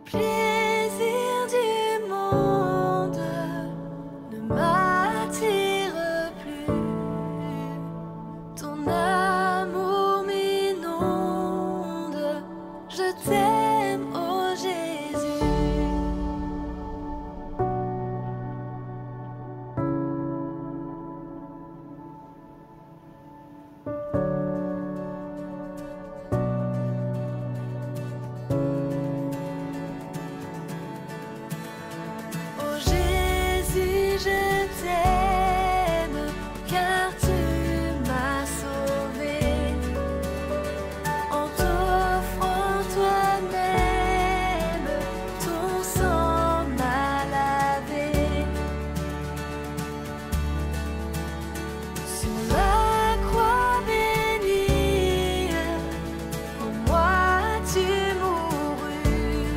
plaisirs du monde ne m'attirent plus. Ton amour m'inonde, je t'aime, oh Jésus. Oh Jésus, je t'aime, car tu m'as sauvé. En t'offrant toi-même, ton sang m'a lavé. Sur la croix bénie, pour moi tu mourus.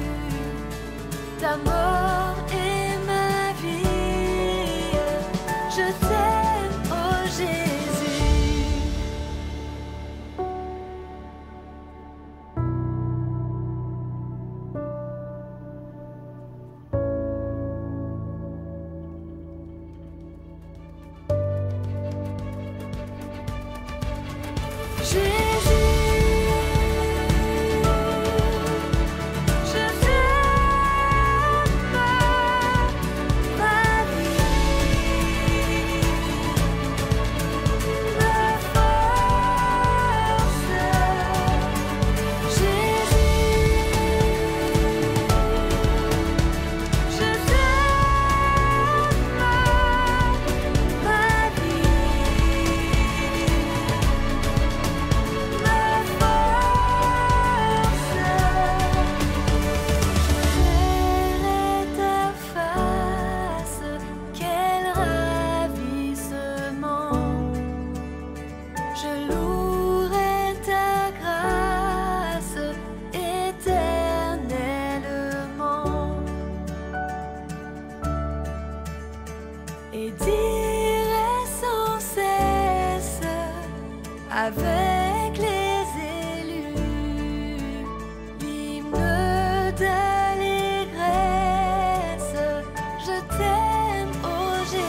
Ta mort est ma vie. Je t'aime, oh Jésus. Je t'aime, ma vie, ma force. Jésus, je t'aime, ma vie, ma force. Je verrai ta face, quel ravissement. Je louerai ta grâce éternellement et dirai sans cesse avec les élus l'hymne d'allégresse. Je t'aime, oh Jésus.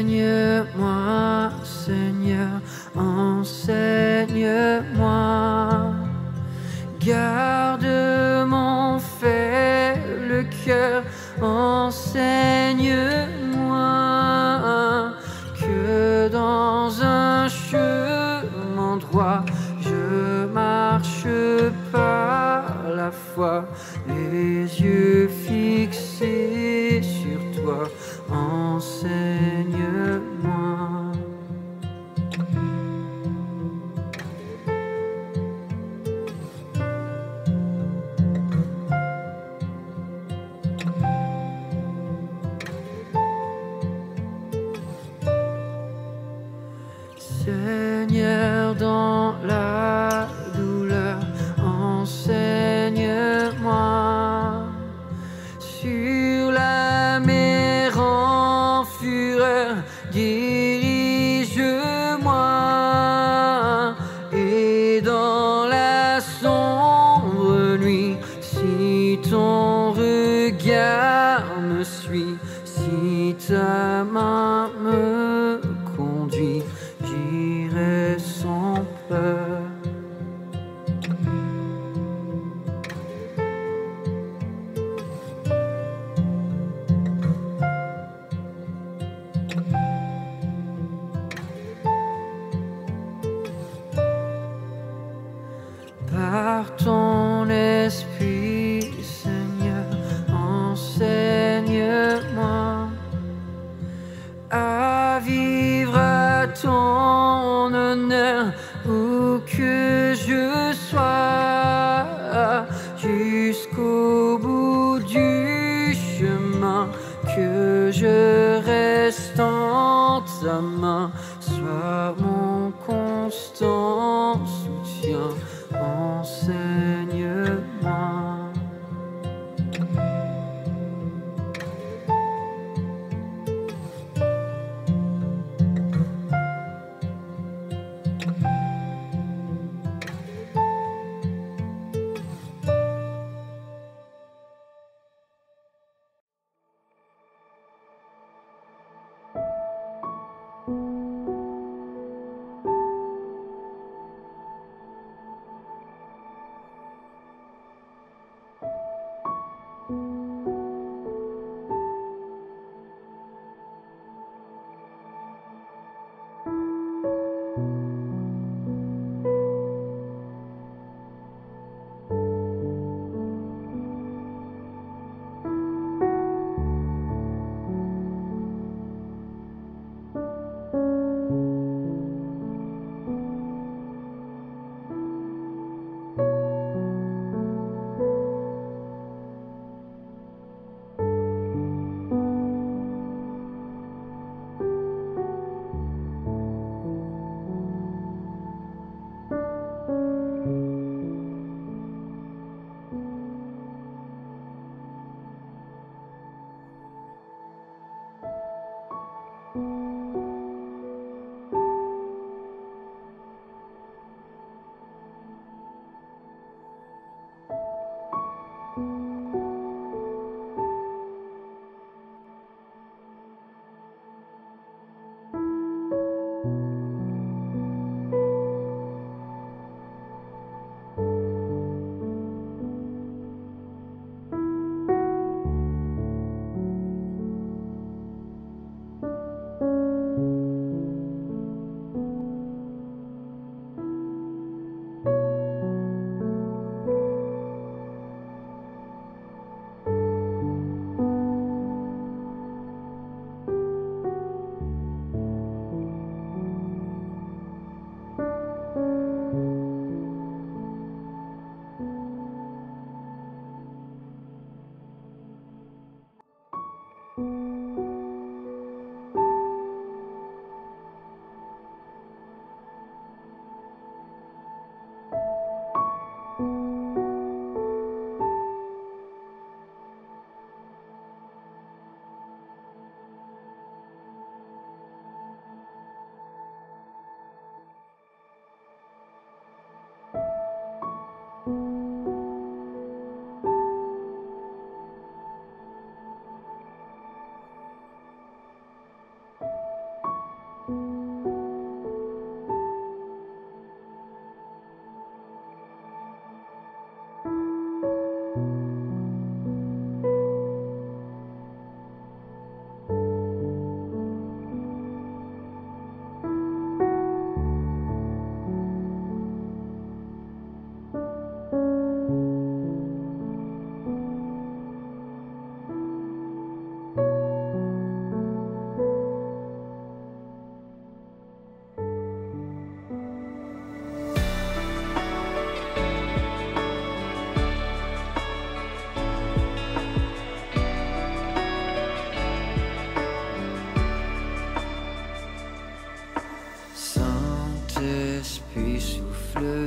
Enseigne-moi, Seigneur, enseigne-moi. Garde mon faible cœur, enseigne-moi. Que dans un chemin droit, je marche par la foi, les yeux fixés sur toi. Enseigne-moi. Seigneur, dans la douleur, enseigne-moi. Sur la mer en fureur, dirige-moi. Et dans la sombre nuit, si ton regard me suit, si ta main me conduit, j'irai sans peur. jusqu'au bout du chemin, que je reste en ta main. Sois mon constant soutien, enseigne-moi.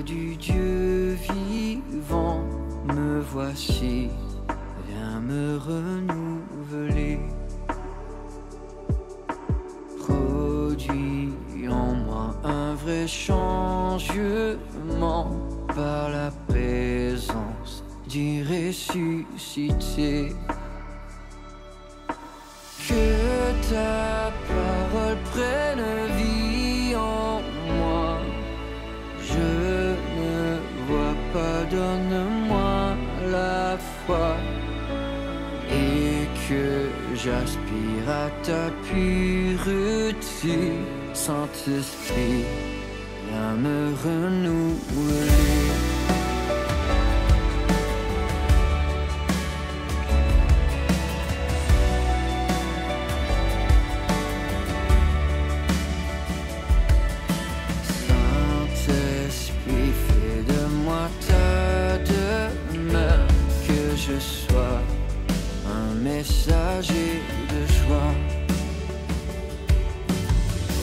Du Dieu vivant, me voici, viens me renouveler. Produis en moi un vrai changement par la présence du ressuscité. Que ta parole prenne vie en moi. Je ne vois pas, donne-moi la foi et que j'aspire à ta pureté. Saint-Esprit, viens me renouveler. Que je sois un messager de joie.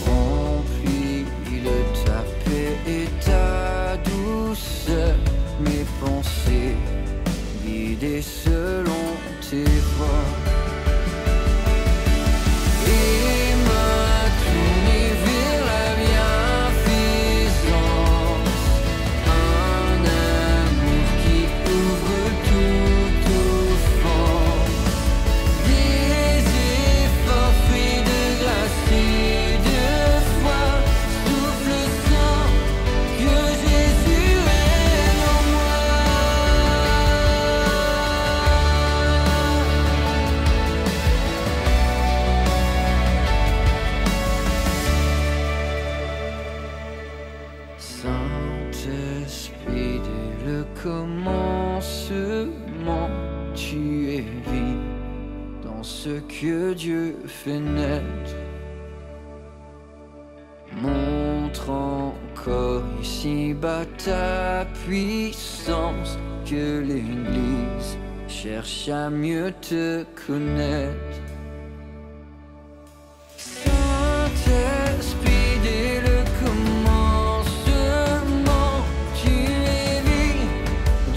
Remplis de ta paix et ta douceur, mes pensées guidées selon tes voies. Saint-Esprit, dès le commencement, tu es vie dans ce que Dieu fait naître. Montre encore ici-bas ta puissance, que l'Église cherche à mieux te connaître. Saint-Esprit, dès le commencement, tu es vie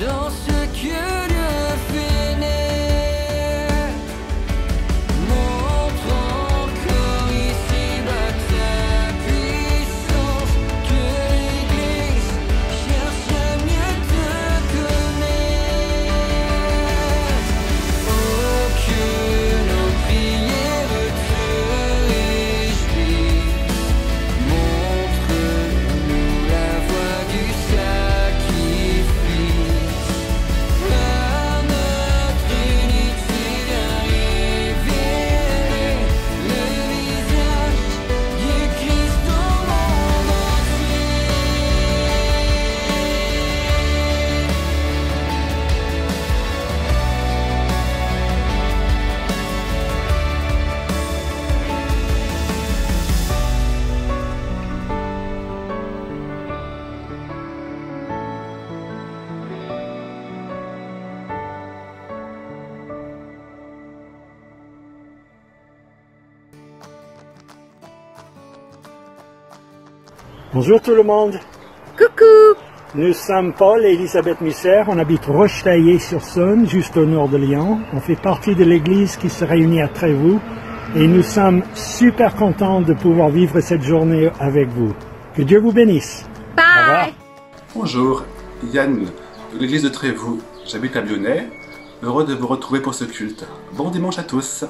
dans ce que Dieu fait naître. Montre encore ici-bas ta puissance, que l'Église cherche à mieux te connaître. Oh, que nos prières te réjouissent. Montre-nous la voie du sacrifice. Par notre unité viens révéler le visage du Christ au monde entier. Bonjour tout le monde. Coucou! Nous sommes Paul et Elisabeth Musser. On habite Rochetaillé-sur-Saône, juste au nord de Lyon. On fait partie de l'église qui se réunit à Trévoux. Et nous sommes super contents de pouvoir vivre cette journée avec vous. Que Dieu vous bénisse. Au revoir. Bye! Bonjour, Yann de l'église de Trévoux. J'habite à Lyonnais. Heureux de vous retrouver pour ce culte. Bon dimanche à tous.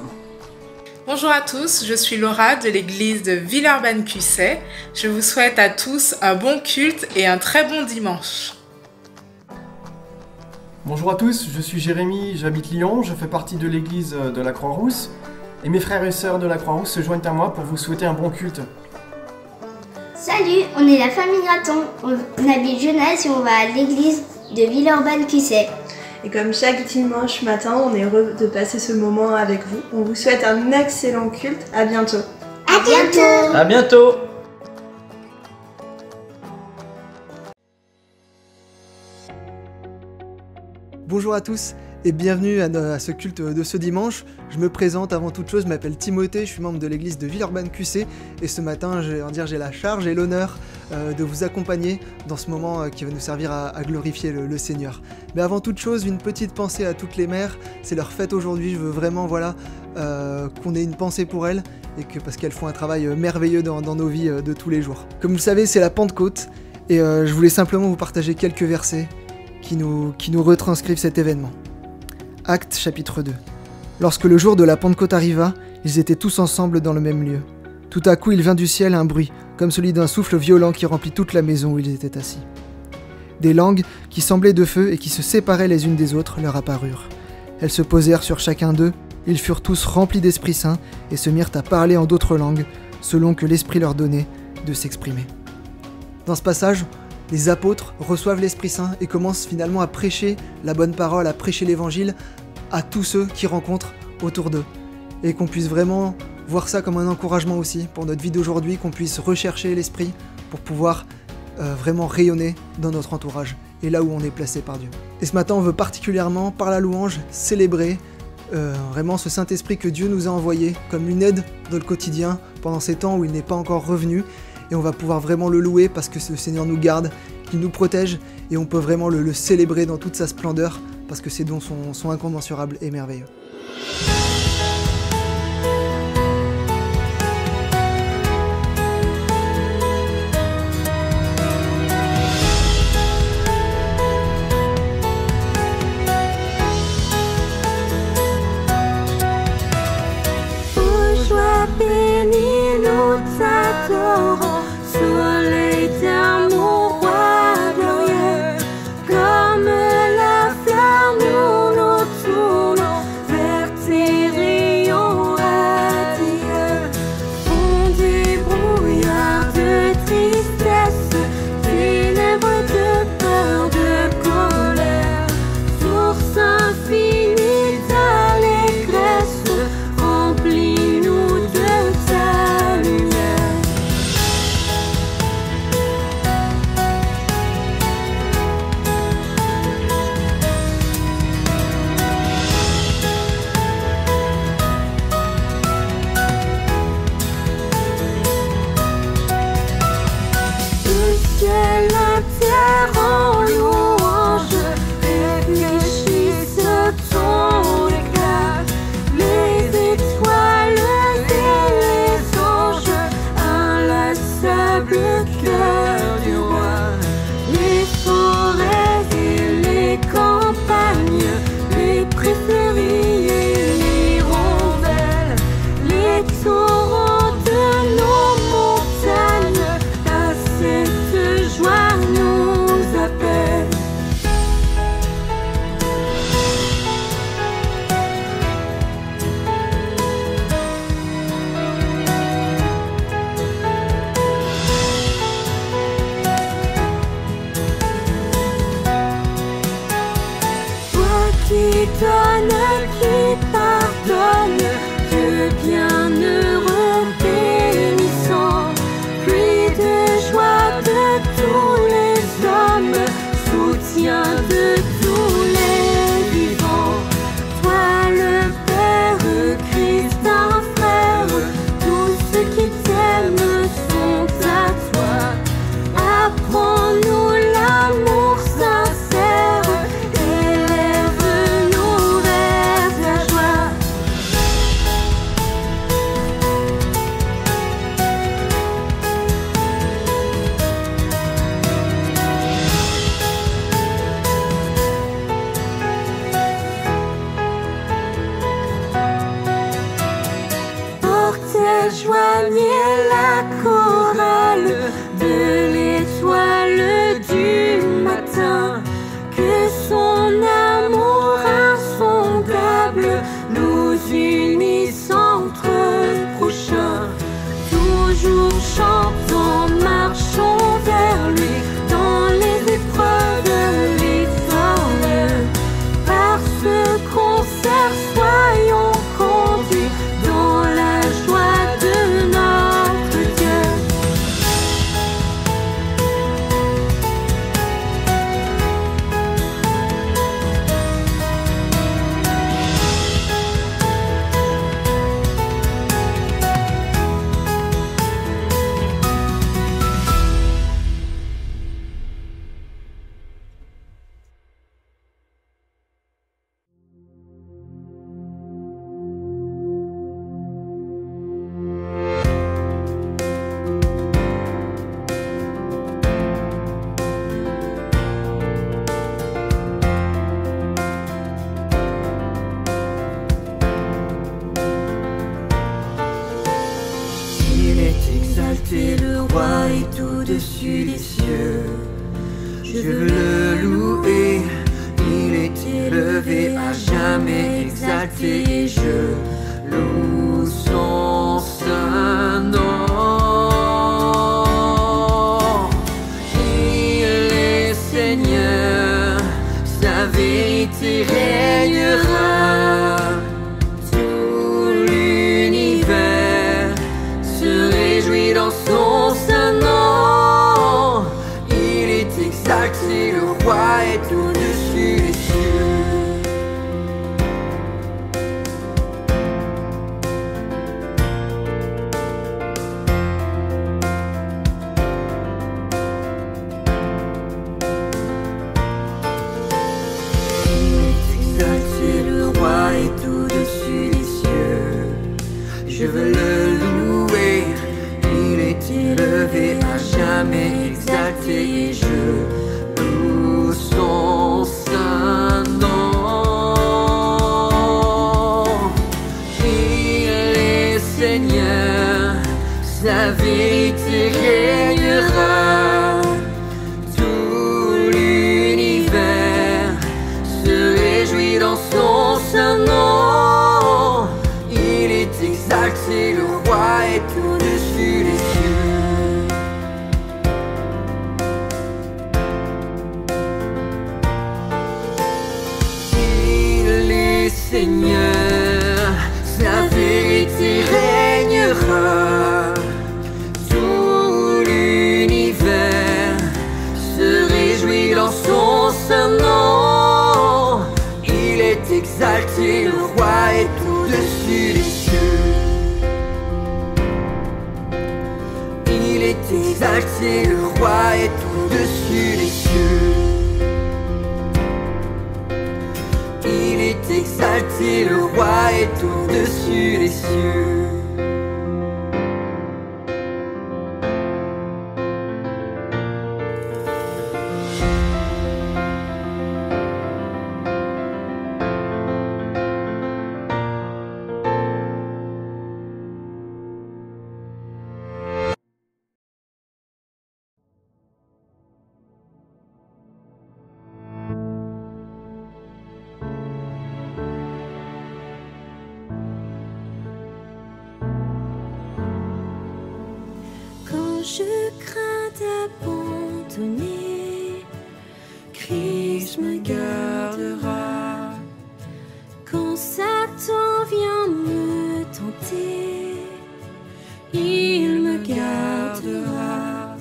Bonjour à tous, je suis Laura de l'église de Villeurbanne-Cusset. Je vous souhaite à tous un bon culte et un très bon dimanche. Bonjour à tous, je suis Jérémy, j'habite Lyon, je fais partie de l'église de la Croix-Rousse. Et mes frères et sœurs de la Croix-Rousse se joignent à moi pour vous souhaiter un bon culte. Salut, on est la famille Graton. On habite Jeunesse et on va à l'église de Villeurbanne-Cusset. Et comme chaque dimanche matin, on est heureux de passer ce moment avec vous. On vous souhaite un excellent culte. À bientôt. À bientôt. À bientôt. Bonjour à tous et bienvenue à ce culte de ce dimanche. Je me présente avant toute chose, je m'appelle Timothée, je suis membre de l'église de Villeurbanne-Cusset et ce matin j'ai la charge et l'honneur de vous accompagner dans ce moment qui va nous servir à glorifier le Seigneur. Mais avant toute chose, une petite pensée à toutes les mères, c'est leur fête aujourd'hui, je veux vraiment qu'on ait une pensée pour elles et parce qu'elles font un travail merveilleux dans nos vies de tous les jours. Comme vous le savez, c'est la Pentecôte et je voulais simplement vous partager quelques versets qui nous retranscrivent cet événement. Actes chapitre 2. Lorsque le jour de la Pentecôte arriva, ils étaient tous ensemble dans le même lieu. Tout à coup, il vint du ciel un bruit, comme celui d'un souffle violent qui remplit toute la maison où ils étaient assis. Des langues qui semblaient de feu et qui se séparaient les unes des autres leur apparurent. Elles se posèrent sur chacun d'eux, ils furent tous remplis d'Esprit Saint et se mirent à parler en d'autres langues, selon que l'Esprit leur donnait de s'exprimer. Dans ce passage, les apôtres reçoivent l'Esprit Saint et commencent finalement à prêcher la bonne parole, à prêcher l'évangile à tous ceux qui rencontrent autour d'eux. Et qu'on puisse vraiment voir ça comme un encouragement aussi pour notre vie d'aujourd'hui, qu'on puisse rechercher l'Esprit pour pouvoir vraiment rayonner dans notre entourage et là où on est placé par Dieu. Et ce matin, on veut particulièrement, par la louange, célébrer vraiment ce Saint-Esprit que Dieu nous a envoyé comme une aide dans le quotidien pendant ces temps où il n'est pas encore revenu. Et on va pouvoir vraiment le louer parce que le Seigneur nous garde, qu'il nous protège, et on peut vraiment le célébrer dans toute sa splendeur parce que ses dons sont incommensurables et merveilleux. Bénis, nous t'adorons, soleil d'amour, roi glorieux. Comme la fleur, nous nous tournons vers tes rayons radieux. Fond du brouillard de tristesse, ténèbres de peur, de colère, source infinie d'allégresse, remplis-nous de ta lumière. Le ciel, la terre en louange réfléchissent ton éclat. Les étoiles et les anges, inlassables cœur du roi. Les forêts et les campagnes, les prairies et l'hirondelle, les torrents de nos montagnes, à cette joie nous appellent. Toi qui donnes, qui pardonne, Dieu bienheureux, bénissant, pluie de joie de tous les hommes, soutien de tous les vivants. Toi le Père, Christ un frère, tous ceux qui t'aiment sont à toi. Apprends-nous l'amour sincère, élève nos rêves la joie. Portez, joignez la chorale de l'étoile du matin, que son amour insondable nous unisse entre prochains. Toujours chantons, marchons vers lui, dans les épreuves victorieux. Par ce concert, soyons conduits dans la joie de notre Dieu. Il est exalté, le roi est au-dessus des cieux. Je veux le louer, il est élevé, à jamais exalté. Je loue son saint nom. Il est Seigneur, sa vérité régnera. Tout l'univers se réjouit dans son saint nom. Il est exalté, le roi est au-dessus des exalté et je loue son saint nom. Il est Seigneur, sa vérité régnera. Tout l'univers se réjouit dans son saint nom. Il est exalté, le roi est au-dessus des cieux. Il est Seigneur, sa vérité régnera. Tout l'univers se réjouit dans son saint nom. Il est exalté, le roi est au-dessus des cieux. Il est exalté, le roi est au-dessus des cieux. Il est exalté, le roi est au-dessus des cieux. Je crains d'abandonner, Christ me gardera. Quand Satan vient me tenter, il me gardera.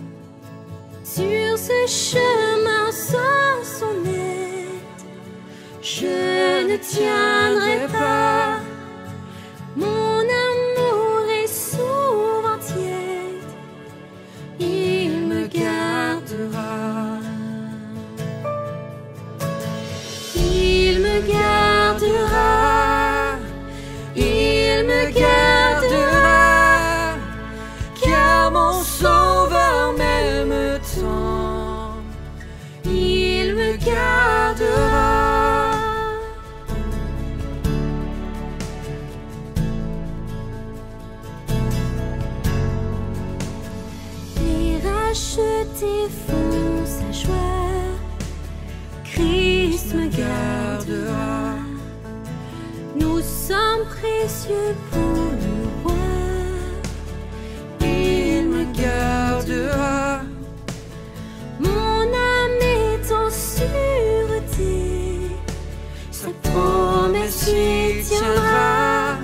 Sur ce chemin sans son aide, je ne tiendrai pas. Mon amour est souvent tiède, il me gardera. Il me gardera. Il me gardera. Car mon sauveur m'aime tant. Il me gardera. Rachetés font sa joie, Christ me gardera. Nous sommes précieux pour le roi, il me gardera. Mon âme est en sûreté, sa promesse y tiendra.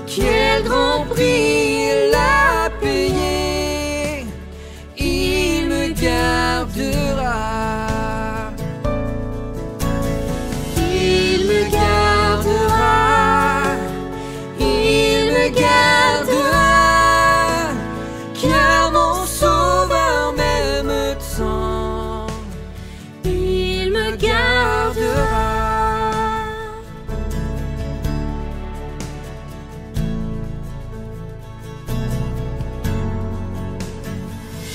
Quel grand prix il a payé, il me gardera. Il me gardera. Il me gardera. Car mon sauveur m'aime tant. Il me gardera.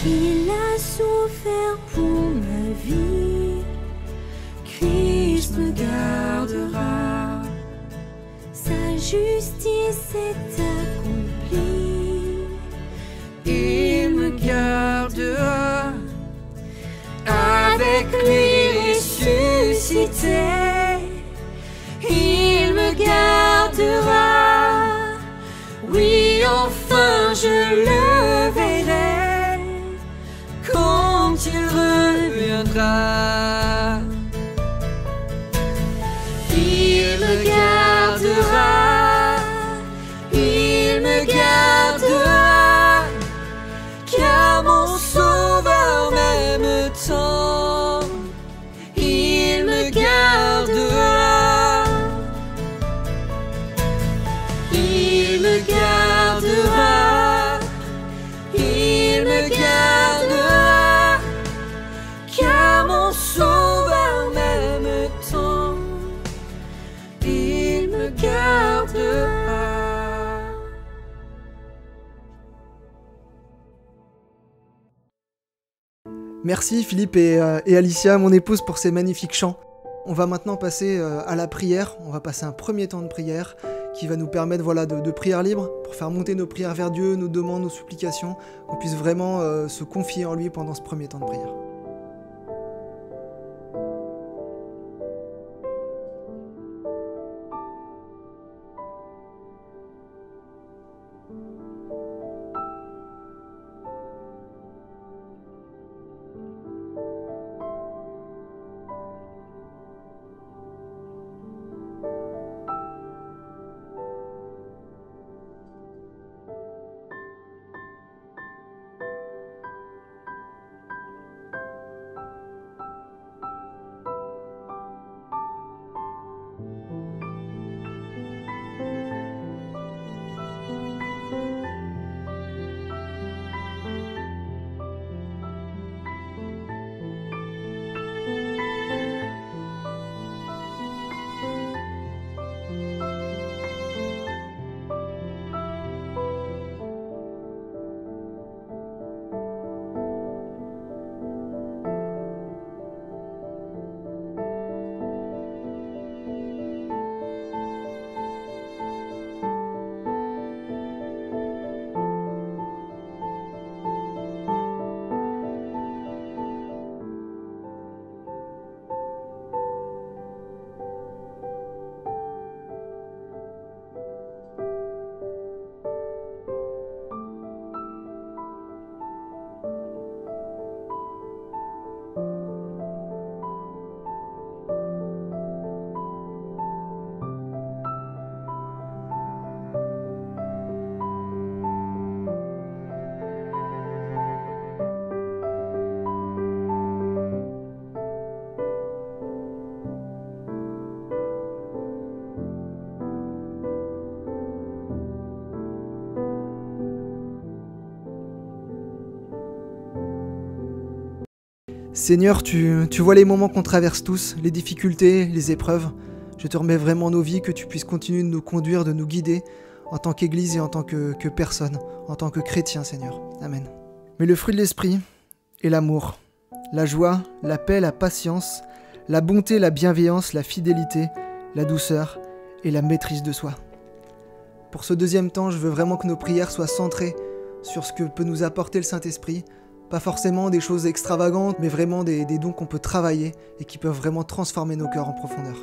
Il a souffert pour ma vie, Christ me gardera. Sa justice est accomplie, il me gardera. Avec lui ressuscité, il me gardera. Oui, enfin je le verrai quand il reviendra. Il me gardera. Il me gardera. Car mon sauveur m'aime tant. Il me gardera. Il me gardera. Il me gardera. Car mon sauveur Merci Philippe et Alicia, mon épouse, pour ces magnifiques chants. On va maintenant passer à la prière. On va passer un premier temps de prière qui va nous permettre de prière libre pour faire monter nos prières vers Dieu, nos demandes, nos supplications, qu'on puisse vraiment se confier en lui pendant ce premier temps de prière. Seigneur, tu vois les moments qu'on traverse tous, les difficultés, les épreuves. Je te remets vraiment nos vies, que tu puisses continuer de nous conduire, de nous guider en tant qu'Église et en tant que personne, en tant que chrétien, Seigneur. Amen. Mais le fruit de l'esprit est l'amour, la joie, la paix, la patience, la bonté, la bienveillance, la fidélité, la douceur et la maîtrise de soi. Pour ce deuxième temps, je veux vraiment que nos prières soient centrées sur ce que peut nous apporter le Saint-Esprit. Pas forcément des choses extravagantes, mais vraiment des dons qu'on peut travailler et qui peuvent vraiment transformer nos cœurs en profondeur.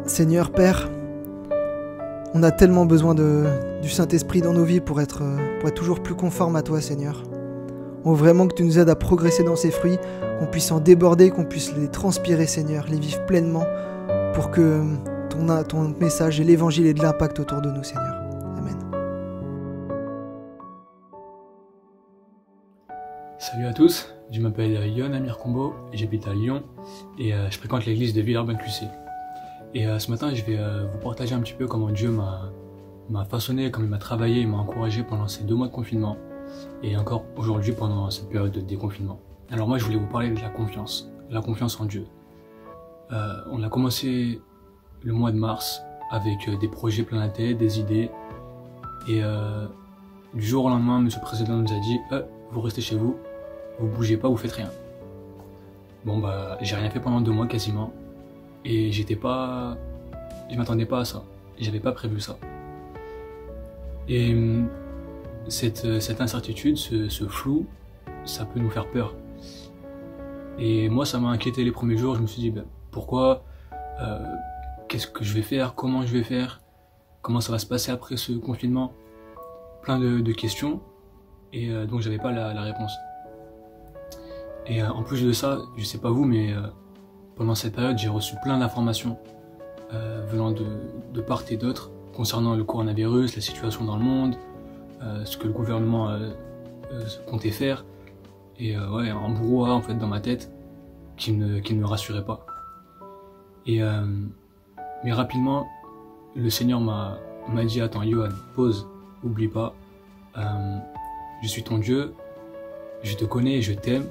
Seigneur Père, on a tellement besoin du Saint-Esprit dans nos vies pour être toujours plus conforme à toi, Seigneur. On veut vraiment que tu nous aides à progresser dans ces fruits, qu'on puisse en déborder, qu'on puisse les transpirer, Seigneur, les vivre pleinement, pour que ton message et l'évangile aient de l'impact autour de nous, Seigneur. Amen. Salut à tous, je m'appelle Yon Amir Combo, j'habite à Lyon et je fréquente l'église de Villeurbanne-QC. Et ce matin, je vais vous partager un petit peu comment Dieu m'a façonné, comment il m'a travaillé, il m'a encouragé pendant ces 2 mois de confinement et encore aujourd'hui pendant cette période de déconfinement. Alors moi, je voulais vous parler de la confiance en Dieu. On a commencé le mois de mars avec des projets plein la tête, des idées et du jour au lendemain, Monsieur le Président nous a dit vous restez chez vous, vous bougez pas, vous faites rien. Bon bah j'ai rien fait pendant 2 mois quasiment et je m'attendais pas à ça, j'avais pas prévu ça. Et cette incertitude, ce flou, ça peut nous faire peur. Et moi ça m'a inquiété les premiers jours, je me suis dit pourquoi, qu'est-ce que je vais faire, comment je vais faire, comment ça va se passer après ce confinement, plein de questions et donc j'avais pas la réponse. Et en plus de ça, je sais pas vous, mais pendant cette période, j'ai reçu plein d'informations venant de part et d'autre concernant le coronavirus, la situation dans le monde, ce que le gouvernement comptait faire, et ouais, un brouhaha en fait dans ma tête qui ne me rassurait pas. Et mais rapidement, le Seigneur m'a dit attends Johan, pause, oublie pas, je suis ton Dieu, je te connais, je t'aime.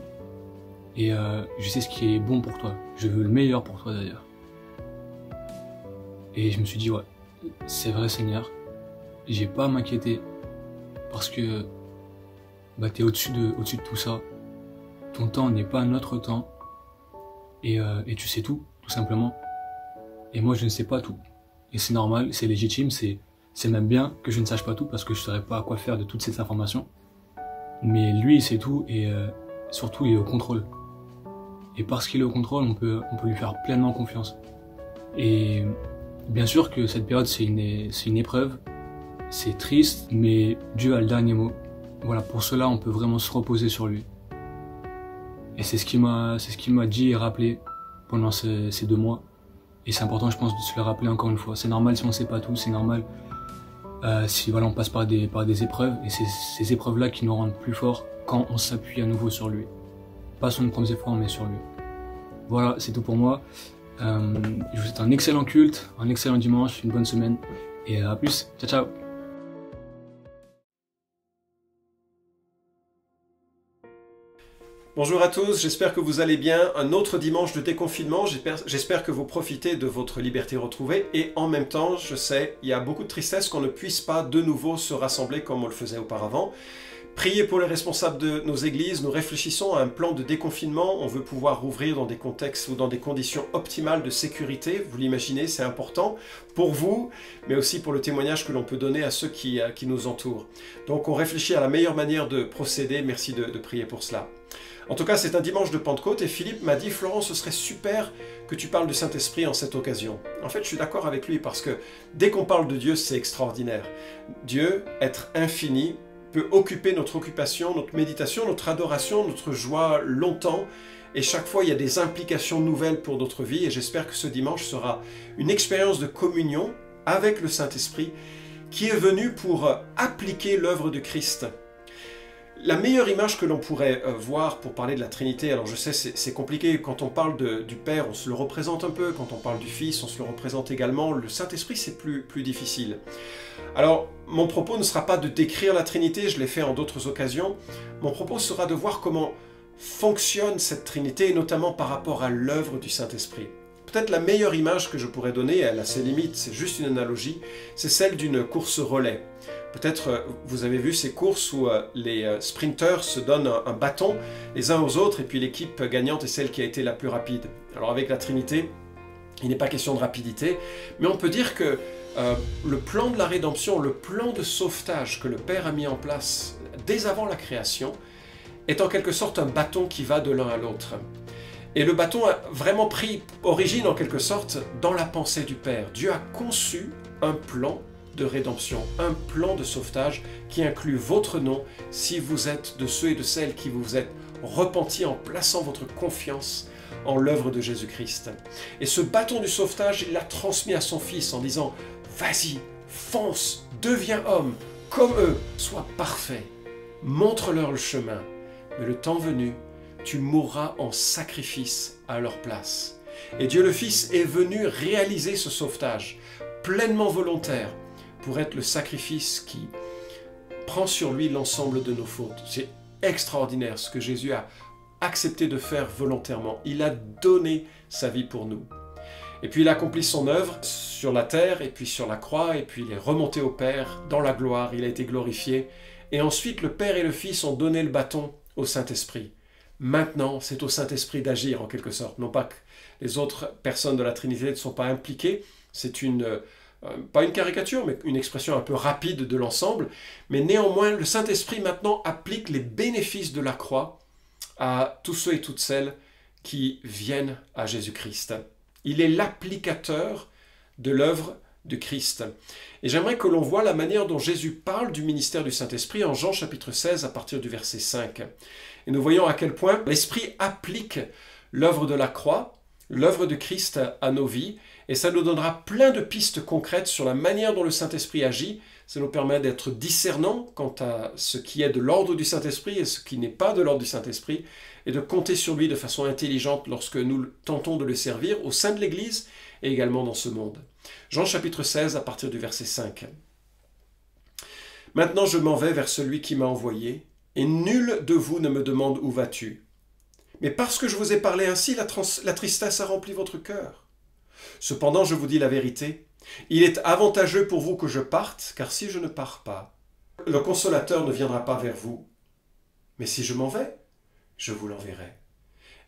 Et je sais ce qui est bon pour toi. Je veux le meilleur pour toi d'ailleurs. Et je me suis dit ouais, c'est vrai Seigneur. J'ai pas à m'inquiéter parce que t'es au-dessus de tout ça. Ton temps n'est pas notre temps. Et tu sais tout simplement. Et moi je ne sais pas tout. Et c'est normal, c'est légitime, c'est même bien que je ne sache pas tout parce que je ne saurais pas à quoi faire de toutes ces informations. Mais lui il sait tout et surtout il est au contrôle. Et parce qu'il est au contrôle, on peut lui faire pleinement confiance. Et bien sûr que cette période, c'est une épreuve, c'est triste, mais Dieu a le dernier mot. Voilà, pour cela, on peut vraiment se reposer sur lui. Et c'est ce qu'il m'a dit et rappelé pendant ces 2 mois. Et c'est important, je pense, de se le rappeler encore une fois. C'est normal si on ne sait pas tout, c'est normal si voilà, on passe par des épreuves. Et c'est ces épreuves-là qui nous rendent plus forts quand on s'appuie à nouveau sur lui. Pas sur nos propres efforts, mais sur lui. Voilà, c'est tout pour moi. Je vous souhaite un excellent culte, un excellent dimanche, une bonne semaine. Et à plus. Ciao, ciao. Bonjour à tous, j'espère que vous allez bien. Un autre dimanche de déconfinement, j'espère que vous profitez de votre liberté retrouvée. Et en même temps, je sais, il y a beaucoup de tristesse qu'on ne puisse pas de nouveau se rassembler comme on le faisait auparavant. Priez pour les responsables de nos églises, nous réfléchissons à un plan de déconfinement, on veut pouvoir rouvrir dans des contextes ou dans des conditions optimales de sécurité, vous l'imaginez, c'est important pour vous, mais aussi pour le témoignage que l'on peut donner à ceux qui nous entourent. Donc on réfléchit à la meilleure manière de procéder, merci de prier pour cela. En tout cas, c'est un dimanche de Pentecôte et Philippe m'a dit « Florent, ce serait super que tu parles du Saint-Esprit en cette occasion. » En fait, je suis d'accord avec lui parce que dès qu'on parle de Dieu, c'est extraordinaire. Dieu, être infini, peut occuper notre occupation, notre méditation, notre adoration, notre joie longtemps. Et chaque fois, il y a des implications nouvelles pour notre vie. Et j'espère que ce dimanche sera une expérience de communion avec le Saint-Esprit qui est venu pour appliquer l'œuvre de Christ. La meilleure image que l'on pourrait voir pour parler de la Trinité, alors je sais c'est compliqué, quand on parle du Père on se le représente un peu, quand on parle du Fils on se le représente également, le Saint-Esprit c'est plus difficile. Alors mon propos ne sera pas de décrire la Trinité, je l'ai fait en d'autres occasions, mon propos sera de voir comment fonctionne cette Trinité, et notamment par rapport à l'œuvre du Saint-Esprit. Peut-être la meilleure image que je pourrais donner, elle a ses limites, c'est juste une analogie, c'est celle d'une course relais. Peut-être vous avez vu ces courses où les sprinteurs se donnent un bâton les uns aux autres et puis l'équipe gagnante est celle qui a été la plus rapide. Alors avec la Trinité, il n'est pas question de rapidité, mais on peut dire que le plan de la rédemption, le plan de sauvetage que le Père a mis en place dès avant la création, est en quelque sorte un bâton qui va de l'un à l'autre. Et le bâton a vraiment pris origine en quelque sorte dans la pensée du Père. Dieu a conçu un plan de rédemption, un plan de sauvetage qui inclut votre nom si vous êtes de ceux et de celles qui vous êtes repentis en plaçant votre confiance en l'œuvre de Jésus-Christ. Et ce bâton du sauvetage, il l'a transmis à son Fils en disant « Vas-y, fonce, deviens homme, comme eux, sois parfait, montre-leur le chemin, mais le temps venu, tu mourras en sacrifice à leur place. » Et Dieu le Fils est venu réaliser ce sauvetage, pleinement volontaire, pour être le sacrifice qui prend sur lui l'ensemble de nos fautes. C'est extraordinaire ce que Jésus a accepté de faire volontairement. Il a donné sa vie pour nous. Et puis il a accompli son œuvre sur la terre, et puis sur la croix, et puis il est remonté au Père, dans la gloire, il a été glorifié. Et ensuite, le Père et le Fils ont donné le bâton au Saint-Esprit. Maintenant, c'est au Saint-Esprit d'agir en quelque sorte. Non pas que les autres personnes de la Trinité ne sont pas impliquées, c'est pas une caricature, mais une expression un peu rapide de l'ensemble. Mais néanmoins, le Saint-Esprit maintenant applique les bénéfices de la croix à tous ceux et toutes celles qui viennent à Jésus-Christ. Il est l'applicateur de l'œuvre de Christ. Et j'aimerais que l'on voie la manière dont Jésus parle du ministère du Saint-Esprit en Jean chapitre 16 à partir du verset 5. Et nous voyons à quel point l'Esprit applique l'œuvre de la croix, l'œuvre de Christ à nos vies, et ça nous donnera plein de pistes concrètes sur la manière dont le Saint-Esprit agit. Ça nous permet d'être discernants quant à ce qui est de l'ordre du Saint-Esprit et ce qui n'est pas de l'ordre du Saint-Esprit, et de compter sur lui de façon intelligente lorsque nous tentons de le servir au sein de l'Église et également dans ce monde. Jean chapitre 16 à partir du verset 5. « Maintenant je m'en vais vers celui qui m'a envoyé, et nul de vous ne me demande où vas-tu. Mais parce que je vous ai parlé ainsi, la tristesse a rempli votre cœur. Cependant je vous dis la vérité, il est avantageux pour vous que je parte, car si je ne pars pas, le Consolateur ne viendra pas vers vous. Mais si je m'en vais, je vous l'enverrai.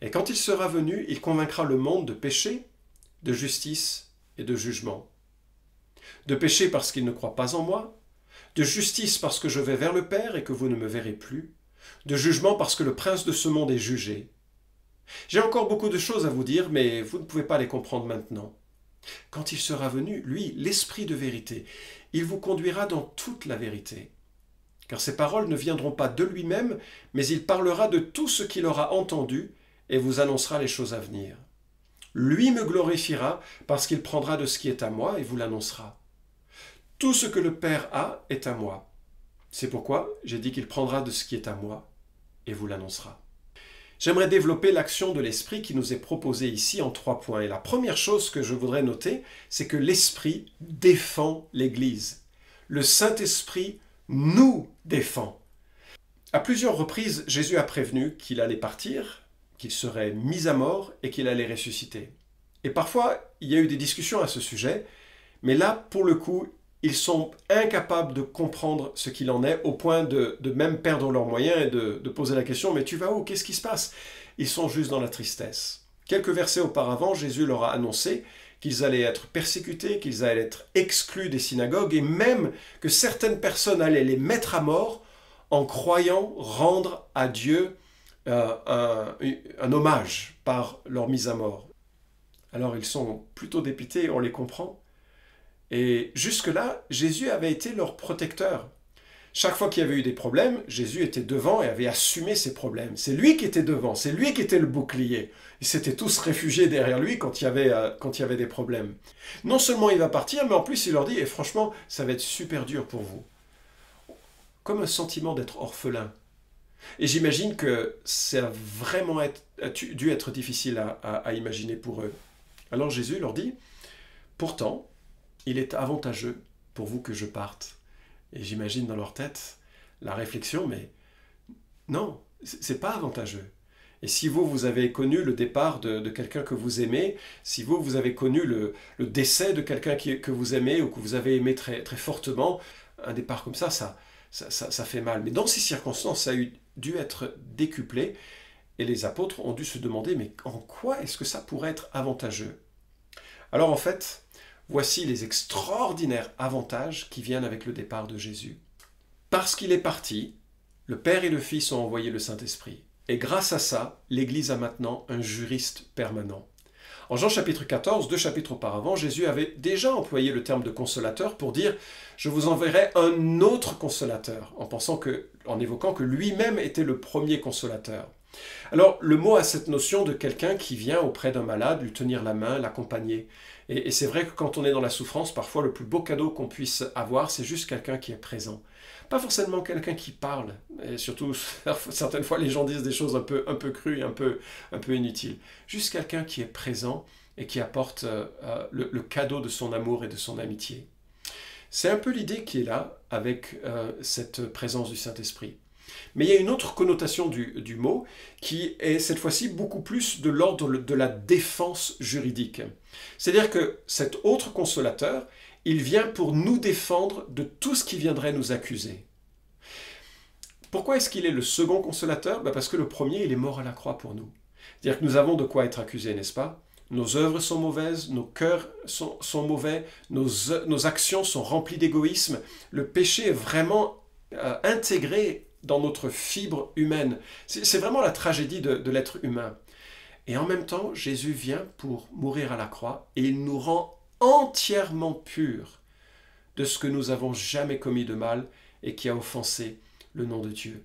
Et quand il sera venu, il convaincra le monde de péché, de justice et de jugement. De péché parce qu'il ne croit pas en moi, de justice parce que je vais vers le Père et que vous ne me verrez plus, de jugement parce que le prince de ce monde est jugé. J'ai encore beaucoup de choses à vous dire, mais vous ne pouvez pas les comprendre maintenant. Quand il sera venu, lui, l'Esprit de vérité, il vous conduira dans toute la vérité. Car ses paroles ne viendront pas de lui-même, mais il parlera de tout ce qu'il aura entendu et vous annoncera les choses à venir. Lui me glorifiera parce qu'il prendra de ce qui est à moi et vous l'annoncera. Tout ce que le Père a est à moi. C'est pourquoi j'ai dit qu'il prendra de ce qui est à moi et vous l'annoncera. J'aimerais développer l'action de l'Esprit qui nous est proposée ici en 3 points. Et la première chose que je voudrais noter, c'est que l'Esprit défend l'Église. Le Saint-Esprit nous défend. À plusieurs reprises, Jésus a prévenu qu'il allait partir, qu'il serait mis à mort et qu'il allait ressusciter. Et parfois, il y a eu des discussions à ce sujet, mais là, pour le coup, ils sont incapables de comprendre ce qu'il en est, au point de même perdre leurs moyens et de poser la question « Mais tu vas où? Qu'est-ce qui se passe ?» Ils sont juste dans la tristesse. Quelques versets auparavant, Jésus leur a annoncé qu'ils allaient être persécutés, qu'ils allaient être exclus des synagogues, et même que certaines personnes allaient les mettre à mort en croyant rendre à Dieu un hommage par leur mise à mort. Alors ils sont plutôt dépités, on les comprend. Et jusque-là, Jésus avait été leur protecteur. Chaque fois qu'il y avait eu des problèmes, Jésus était devant et avait assumé ses problèmes. C'est lui qui était devant, c'est lui qui était le bouclier. Ils s'étaient tous réfugiés derrière lui quand il y avait des problèmes. Non seulement il va partir, mais en plus il leur dit « Et franchement, ça va être super dur pour vous. » Comme un sentiment d'être orphelin. Et j'imagine que ça a vraiment dû être difficile à imaginer pour eux. Alors Jésus leur dit « Pourtant, il est avantageux pour vous que je parte. » Et j'imagine dans leur tête la réflexion, mais non, c'est pas avantageux. Et si vous avez connu le départ de quelqu'un que vous aimez, si vous avez connu le décès de quelqu'un que vous aimez ou que vous avez aimé très, très fortement, un départ comme ça fait mal. Mais dans ces circonstances, ça a dû être décuplé et les apôtres ont dû se demander, mais en quoi est-ce que ça pourrait être avantageux? Alors en fait, voici les extraordinaires avantages qui viennent avec le départ de Jésus. Parce qu'il est parti, le Père et le Fils ont envoyé le Saint-Esprit. Et grâce à ça, l'Église a maintenant un juriste permanent. En Jean chapitre 14, 2 chapitres auparavant, Jésus avait déjà employé le terme de consolateur pour dire « Je vous enverrai un autre consolateur », en évoquant que lui-même était le premier consolateur. Alors, le mot a cette notion de quelqu'un qui vient auprès d'un malade, lui tenir la main, l'accompagner. Et c'est vrai que quand on est dans la souffrance, parfois le plus beau cadeau qu'on puisse avoir, c'est juste quelqu'un qui est présent. Pas forcément quelqu'un qui parle, et surtout, certaines fois, les gens disent des choses un peu crues, un peu inutiles. Juste quelqu'un qui est présent et qui apporte le cadeau de son amour et de son amitié. C'est un peu l'idée qui est là avec cette présence du Saint-Esprit. Mais il y a une autre connotation du mot qui est cette fois-ci beaucoup plus de l'ordre de la défense juridique. C'est-à-dire que cet autre consolateur, il vient pour nous défendre de tout ce qui viendrait nous accuser. Pourquoi est-ce qu'il est le second consolateur? Parce que le premier, il est mort à la croix pour nous. C'est-à-dire que nous avons de quoi être accusés, n'est-ce pas? Nos œuvres sont mauvaises, nos cœurs sont mauvais, nos actions sont remplies d'égoïsme. Le péché est vraiment intégré dans notre fibre humaine. C'est vraiment la tragédie de l'être humain. Et en même temps, Jésus vient pour mourir à la croix et il nous rend entièrement purs de ce que nous avons jamais commis de mal et qui a offensé le nom de Dieu.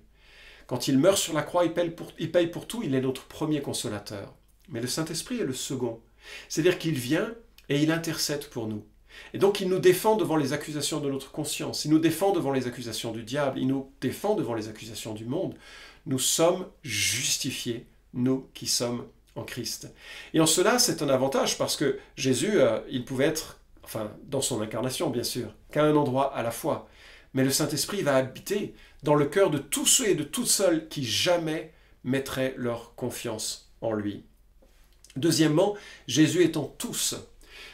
Quand il meurt sur la croix, il paye pour tout, il est notre premier consolateur. Mais le Saint-Esprit est le second. C'est-à-dire qu'il vient et il intercède pour nous. Et donc il nous défend devant les accusations de notre conscience, il nous défend devant les accusations du diable, il nous défend devant les accusations du monde. Nous sommes justifiés, nous qui sommes en Christ. Et en cela, c'est un avantage parce que Jésus, il pouvait être, dans son incarnation bien sûr, qu'à un endroit à la fois. Mais le Saint-Esprit va habiter dans le cœur de tous ceux et de toutes celles qui jamais mettraient leur confiance en lui. Deuxièmement, Jésus étant tous.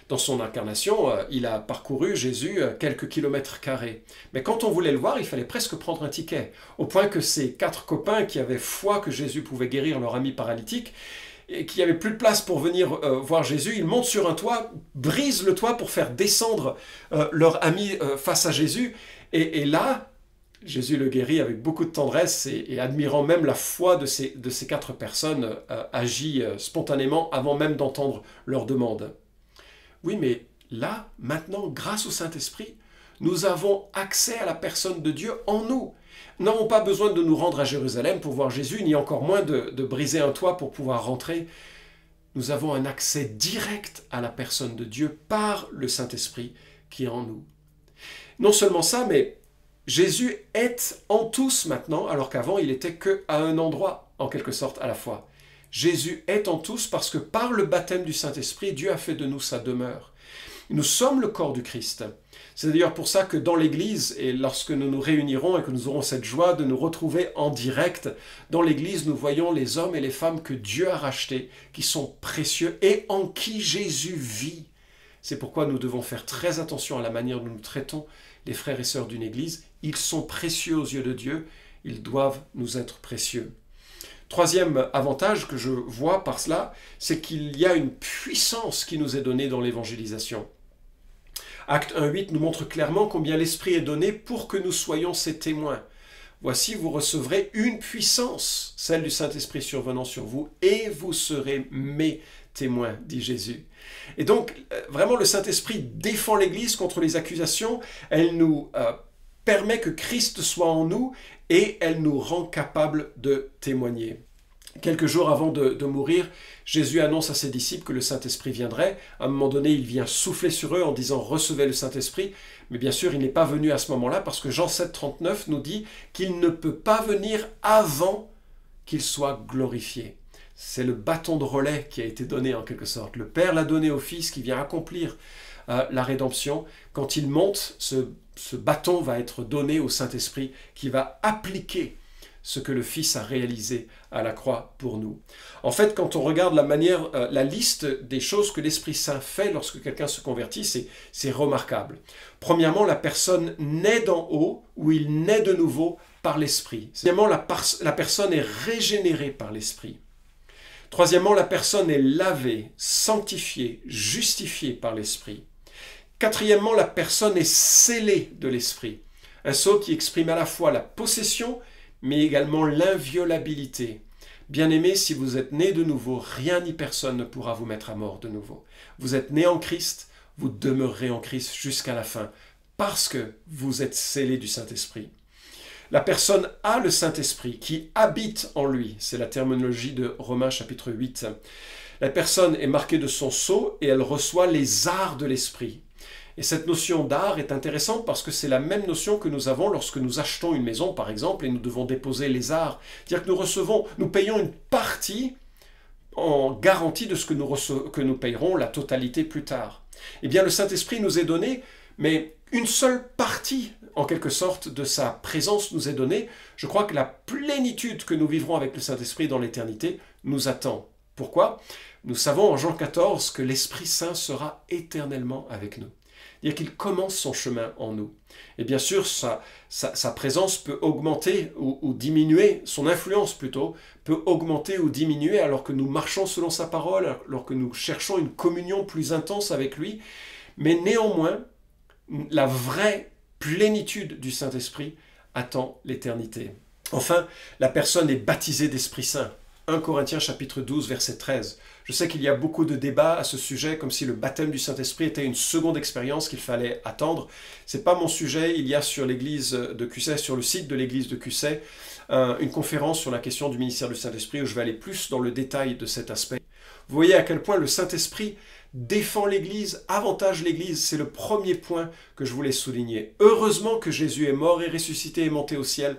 Dans son incarnation, il a parcouru, Jésus, quelques kilomètres carrés. Mais quand on voulait le voir, il fallait presque prendre un ticket. Au point que ces 4 copains qui avaient foi que Jésus pouvait guérir leur ami paralytique, et qui n'avaient plus de place pour venir voir Jésus, ils montent sur un toit, brisent le toit pour faire descendre leur ami face à Jésus. Et là, Jésus le guérit avec beaucoup de tendresse et admirant même la foi de ces 4 personnes, agit spontanément avant même d'entendre leur demande. Oui, mais là, maintenant, grâce au Saint-Esprit, nous avons accès à la personne de Dieu en nous. Nous n'avons pas besoin de nous rendre à Jérusalem pour voir Jésus, ni encore moins de briser un toit pour pouvoir rentrer. Nous avons un accès direct à la personne de Dieu par le Saint-Esprit qui est en nous. Non seulement ça, mais Jésus est en tous maintenant, alors qu'avant, il n'était qu'à un endroit, en quelque sorte, à la fois. Jésus est en tous parce que par le baptême du Saint-Esprit, Dieu a fait de nous sa demeure. Nous sommes le corps du Christ. C'est d'ailleurs pour ça que dans l'Église, et lorsque nous nous réunirons et que nous aurons cette joie de nous retrouver en direct, dans l'Église, nous voyons les hommes et les femmes que Dieu a rachetés, qui sont précieux et en qui Jésus vit. C'est pourquoi nous devons faire très attention à la manière dont nous traitons les frères et sœurs d'une Église. Ils sont précieux aux yeux de Dieu, ils doivent nous être précieux. Troisième avantage que je vois par cela, c'est qu'il y a une puissance qui nous est donnée dans l'évangélisation. Acte 1.8 nous montre clairement combien l'Esprit est donné pour que nous soyons ses témoins. Voici, vous recevrez une puissance, celle du Saint-Esprit survenant sur vous, et vous serez mes témoins, dit Jésus. Et donc, vraiment, le Saint-Esprit défend l'Église contre les accusations, elle nous permet que Christ soit en nous, et elle nous rend capables de témoigner. Quelques jours avant de mourir, Jésus annonce à ses disciples que le Saint-Esprit viendrait. À un moment donné, il vient souffler sur eux en disant « Recevez le Saint-Esprit ». Mais bien sûr, il n'est pas venu à ce moment-là parce que Jean 7,39 nous dit qu'il ne peut pas venir avant qu'il soit glorifié. C'est le bâton de relais qui a été donné en quelque sorte. Le Père l'a donné au Fils qui vient accomplir la rédemption. Quand il monte, ce bâton va être donné au Saint-Esprit qui va appliquer ce que le Fils a réalisé à la croix pour nous. En fait, quand on regarde la liste des choses que l'Esprit Saint fait lorsque quelqu'un se convertit, c'est remarquable. Premièrement, la personne naît d'en haut, ou il naît de nouveau par l'Esprit. Deuxièmement, la personne est régénérée par l'Esprit. Troisièmement, la personne est lavée, sanctifiée, justifiée par l'Esprit. Quatrièmement, la personne est scellée de l'Esprit. Un sceau qui exprime à la fois la possession, mais également l'inviolabilité. Bien-aimés, si vous êtes nés de nouveau, rien ni personne ne pourra vous mettre à mort de nouveau. Vous êtes nés en Christ, vous demeurerez en Christ jusqu'à la fin, parce que vous êtes scellés du Saint-Esprit. La personne a le Saint-Esprit qui habite en lui. C'est la terminologie de Romains chapitre 8. La personne est marquée de son sceau et elle reçoit les arts de l'Esprit. Et cette notion d'art est intéressante parce que c'est la même notion que nous avons lorsque nous achetons une maison, par exemple, et nous devons déposer les arts. C'est-à-dire que nous payons une partie en garantie de ce que nous payerons la totalité plus tard. Eh bien, le Saint-Esprit nous est donné, mais une seule partie, en quelque sorte, de sa présence nous est donnée. Je crois que la plénitude que nous vivrons avec le Saint-Esprit dans l'éternité nous attend. Pourquoi? Nous savons en Jean 14 que l'Esprit Saint sera éternellement avec nous. C'est-à-dire qu'il commence son chemin en nous. Et bien sûr, sa présence peut augmenter ou diminuer, son influence plutôt, peut augmenter ou diminuer alors que nous marchons selon sa parole, alors que nous cherchons une communion plus intense avec lui. Mais néanmoins, la vraie plénitude du Saint-Esprit attend l'éternité. Enfin, la personne est baptisée d'Esprit Saint. 1 Corinthiens chapitre 12, verset 13. Je sais qu'il y a beaucoup de débats à ce sujet, comme si le baptême du Saint-Esprit était une seconde expérience qu'il fallait attendre. Ce n'est pas mon sujet. Il y a sur l'église de Cusset, sur le site de l'église de Cusset, une conférence sur la question du ministère du Saint-Esprit où je vais aller plus dans le détail de cet aspect. Vous voyez à quel point le Saint-Esprit défend l'Église, avantage l'Église. C'est le premier point que je voulais souligner. Heureusement que Jésus est mort et ressuscité et monté au ciel.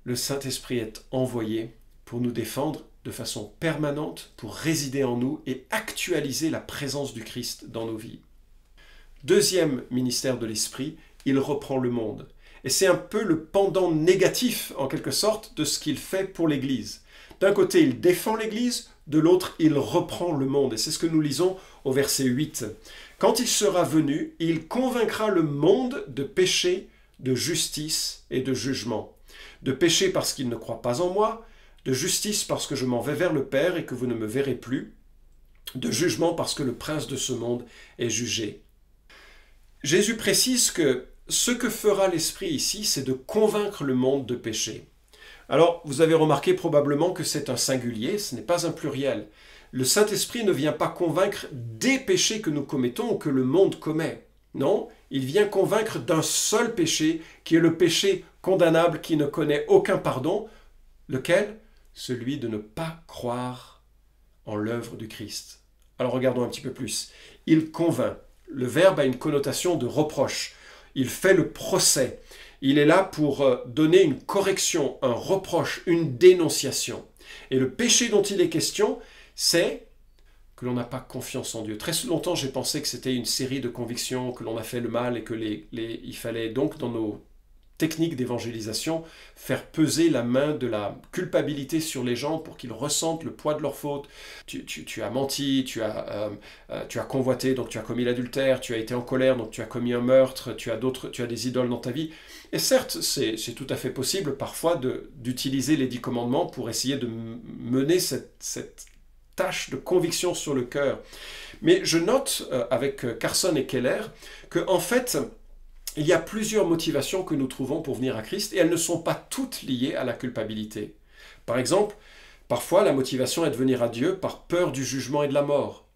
Le Saint-Esprit est envoyé pour nous défendre de façon permanente, pour résider en nous et actualiser la présence du Christ dans nos vies. Deuxième ministère de l'Esprit, il reprend le monde. Et c'est un peu le pendant négatif, en quelque sorte, de ce qu'il fait pour l'Église. D'un côté, il défend l'Église, de l'autre, il reprend le monde. Et c'est ce que nous lisons au verset 8. « Quand il sera venu, il convaincra le monde de péché, de justice et de jugement. De péché parce qu'il ne croit pas en moi, de justice parce que je m'en vais vers le Père et que vous ne me verrez plus, de jugement parce que le prince de ce monde est jugé. » Jésus précise que ce que fera l'Esprit ici, c'est de convaincre le monde de péché. Alors, vous avez remarqué probablement que c'est un singulier, ce n'est pas un pluriel. Le Saint-Esprit ne vient pas convaincre des péchés que nous commettons ou que le monde commet. Non, il vient convaincre d'un seul péché, qui est le péché condamnable qui ne connaît aucun pardon. Lequel? Celui de ne pas croire en l'œuvre du Christ. Alors regardons un petit peu plus. Il convainc. Le verbe a une connotation de reproche. Il fait le procès. Il est là pour donner une correction, un reproche, une dénonciation. Et le péché dont il est question, c'est que l'on n'a pas confiance en Dieu. Très longtemps, j'ai pensé que c'était une série de convictions, que l'on a fait le mal et que il fallait donc, dans nos techniques d'évangélisation, faire peser la main de la culpabilité sur les gens pour qu'ils ressentent le poids de leur faute. Tu as menti, tu as convoité, donc tu as commis l'adultère, tu as été en colère, donc tu as commis un meurtre, tu as des idoles dans ta vie. Et certes, c'est tout à fait possible parfois d'utiliser les 10 commandements pour essayer de mener cette tâche de conviction sur le cœur. Mais je note avec Carson et Keller que en fait, il y a plusieurs motivations que nous trouvons pour venir à Christ et elles ne sont pas toutes liées à la culpabilité. Par exemple, parfois la motivation est de venir à Dieu par peur du jugement et de la mort.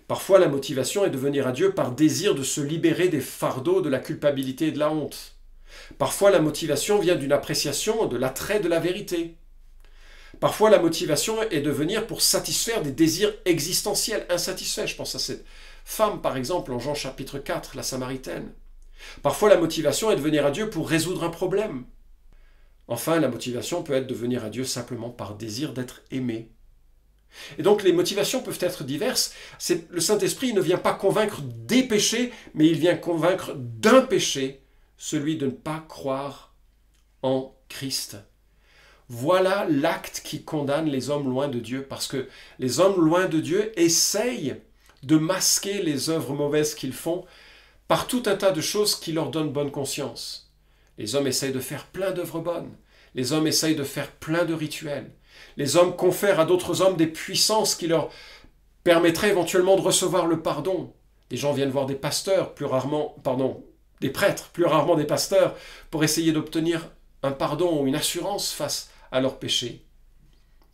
Parfois la motivation est de venir à Dieu par désir de se libérer des fardeaux de la culpabilité et de la honte. Parfois la motivation vient d'une appréciation de l'attrait de la vérité. Parfois la motivation est de venir pour satisfaire des désirs existentiels insatisfaits. Je pense à cette femme par exemple en Jean chapitre 4, la Samaritaine. Parfois, la motivation est de venir à Dieu pour résoudre un problème. Enfin, la motivation peut être de venir à Dieu simplement par désir d'être aimé. Et donc, les motivations peuvent être diverses. Le Saint-Esprit ne vient pas convaincre des péchés, mais il vient convaincre d'un péché, celui de ne pas croire en Christ. Voilà l'acte qui condamne les hommes loin de Dieu, parce que les hommes loin de Dieu essayent de masquer les œuvres mauvaises qu'ils font par tout un tas de choses qui leur donnent bonne conscience. Les hommes essayent de faire plein d'œuvres bonnes. Les hommes essayent de faire plein de rituels. Les hommes confèrent à d'autres hommes des puissances qui leur permettraient éventuellement de recevoir le pardon. Les gens viennent voir des pasteurs, des prêtres, plus rarement des pasteurs, pour essayer d'obtenir un pardon ou une assurance face à leurs péchés.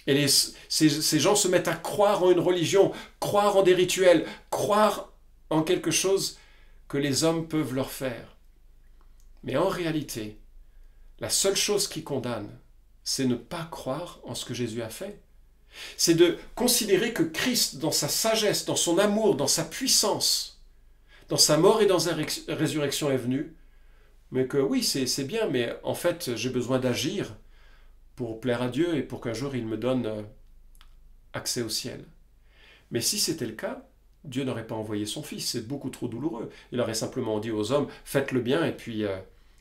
Et ces gens se mettent à croire en une religion, croire en des rituels, croire en quelque chose que les hommes peuvent leur faire. Mais en réalité, la seule chose qui condamne, c'est ne pas croire en ce que Jésus a fait. C'est de considérer que Christ, dans sa sagesse, dans son amour, dans sa puissance, dans sa mort et dans sa résurrection est venu, mais que oui, c'est bien, mais en fait, j'ai besoin d'agir pour plaire à Dieu et pour qu'un jour il me donne accès au ciel. Mais si c'était le cas, Dieu n'aurait pas envoyé son Fils, c'est beaucoup trop douloureux. Il aurait simplement dit aux hommes, faites le bien et puis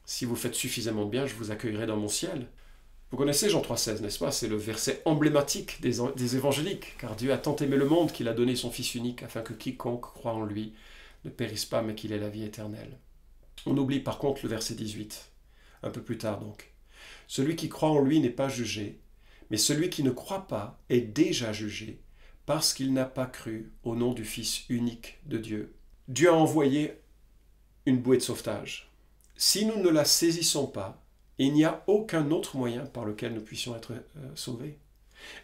si vous faites suffisamment de bien, je vous accueillerai dans mon ciel. Vous connaissez Jean 3,16, n'est-ce pas? C'est le verset emblématique des évangéliques, car Dieu a tant aimé le monde qu'il a donné son Fils unique afin que quiconque croit en lui ne périsse pas mais qu'il ait la vie éternelle. On oublie par contre le verset 18, un peu plus tard donc. Celui qui croit en lui n'est pas jugé, mais celui qui ne croit pas est déjà jugé, parce qu'il n'a pas cru au nom du Fils unique de Dieu. Dieu a envoyé une bouée de sauvetage. Si nous ne la saisissons pas, il n'y a aucun autre moyen par lequel nous puissions être sauvés.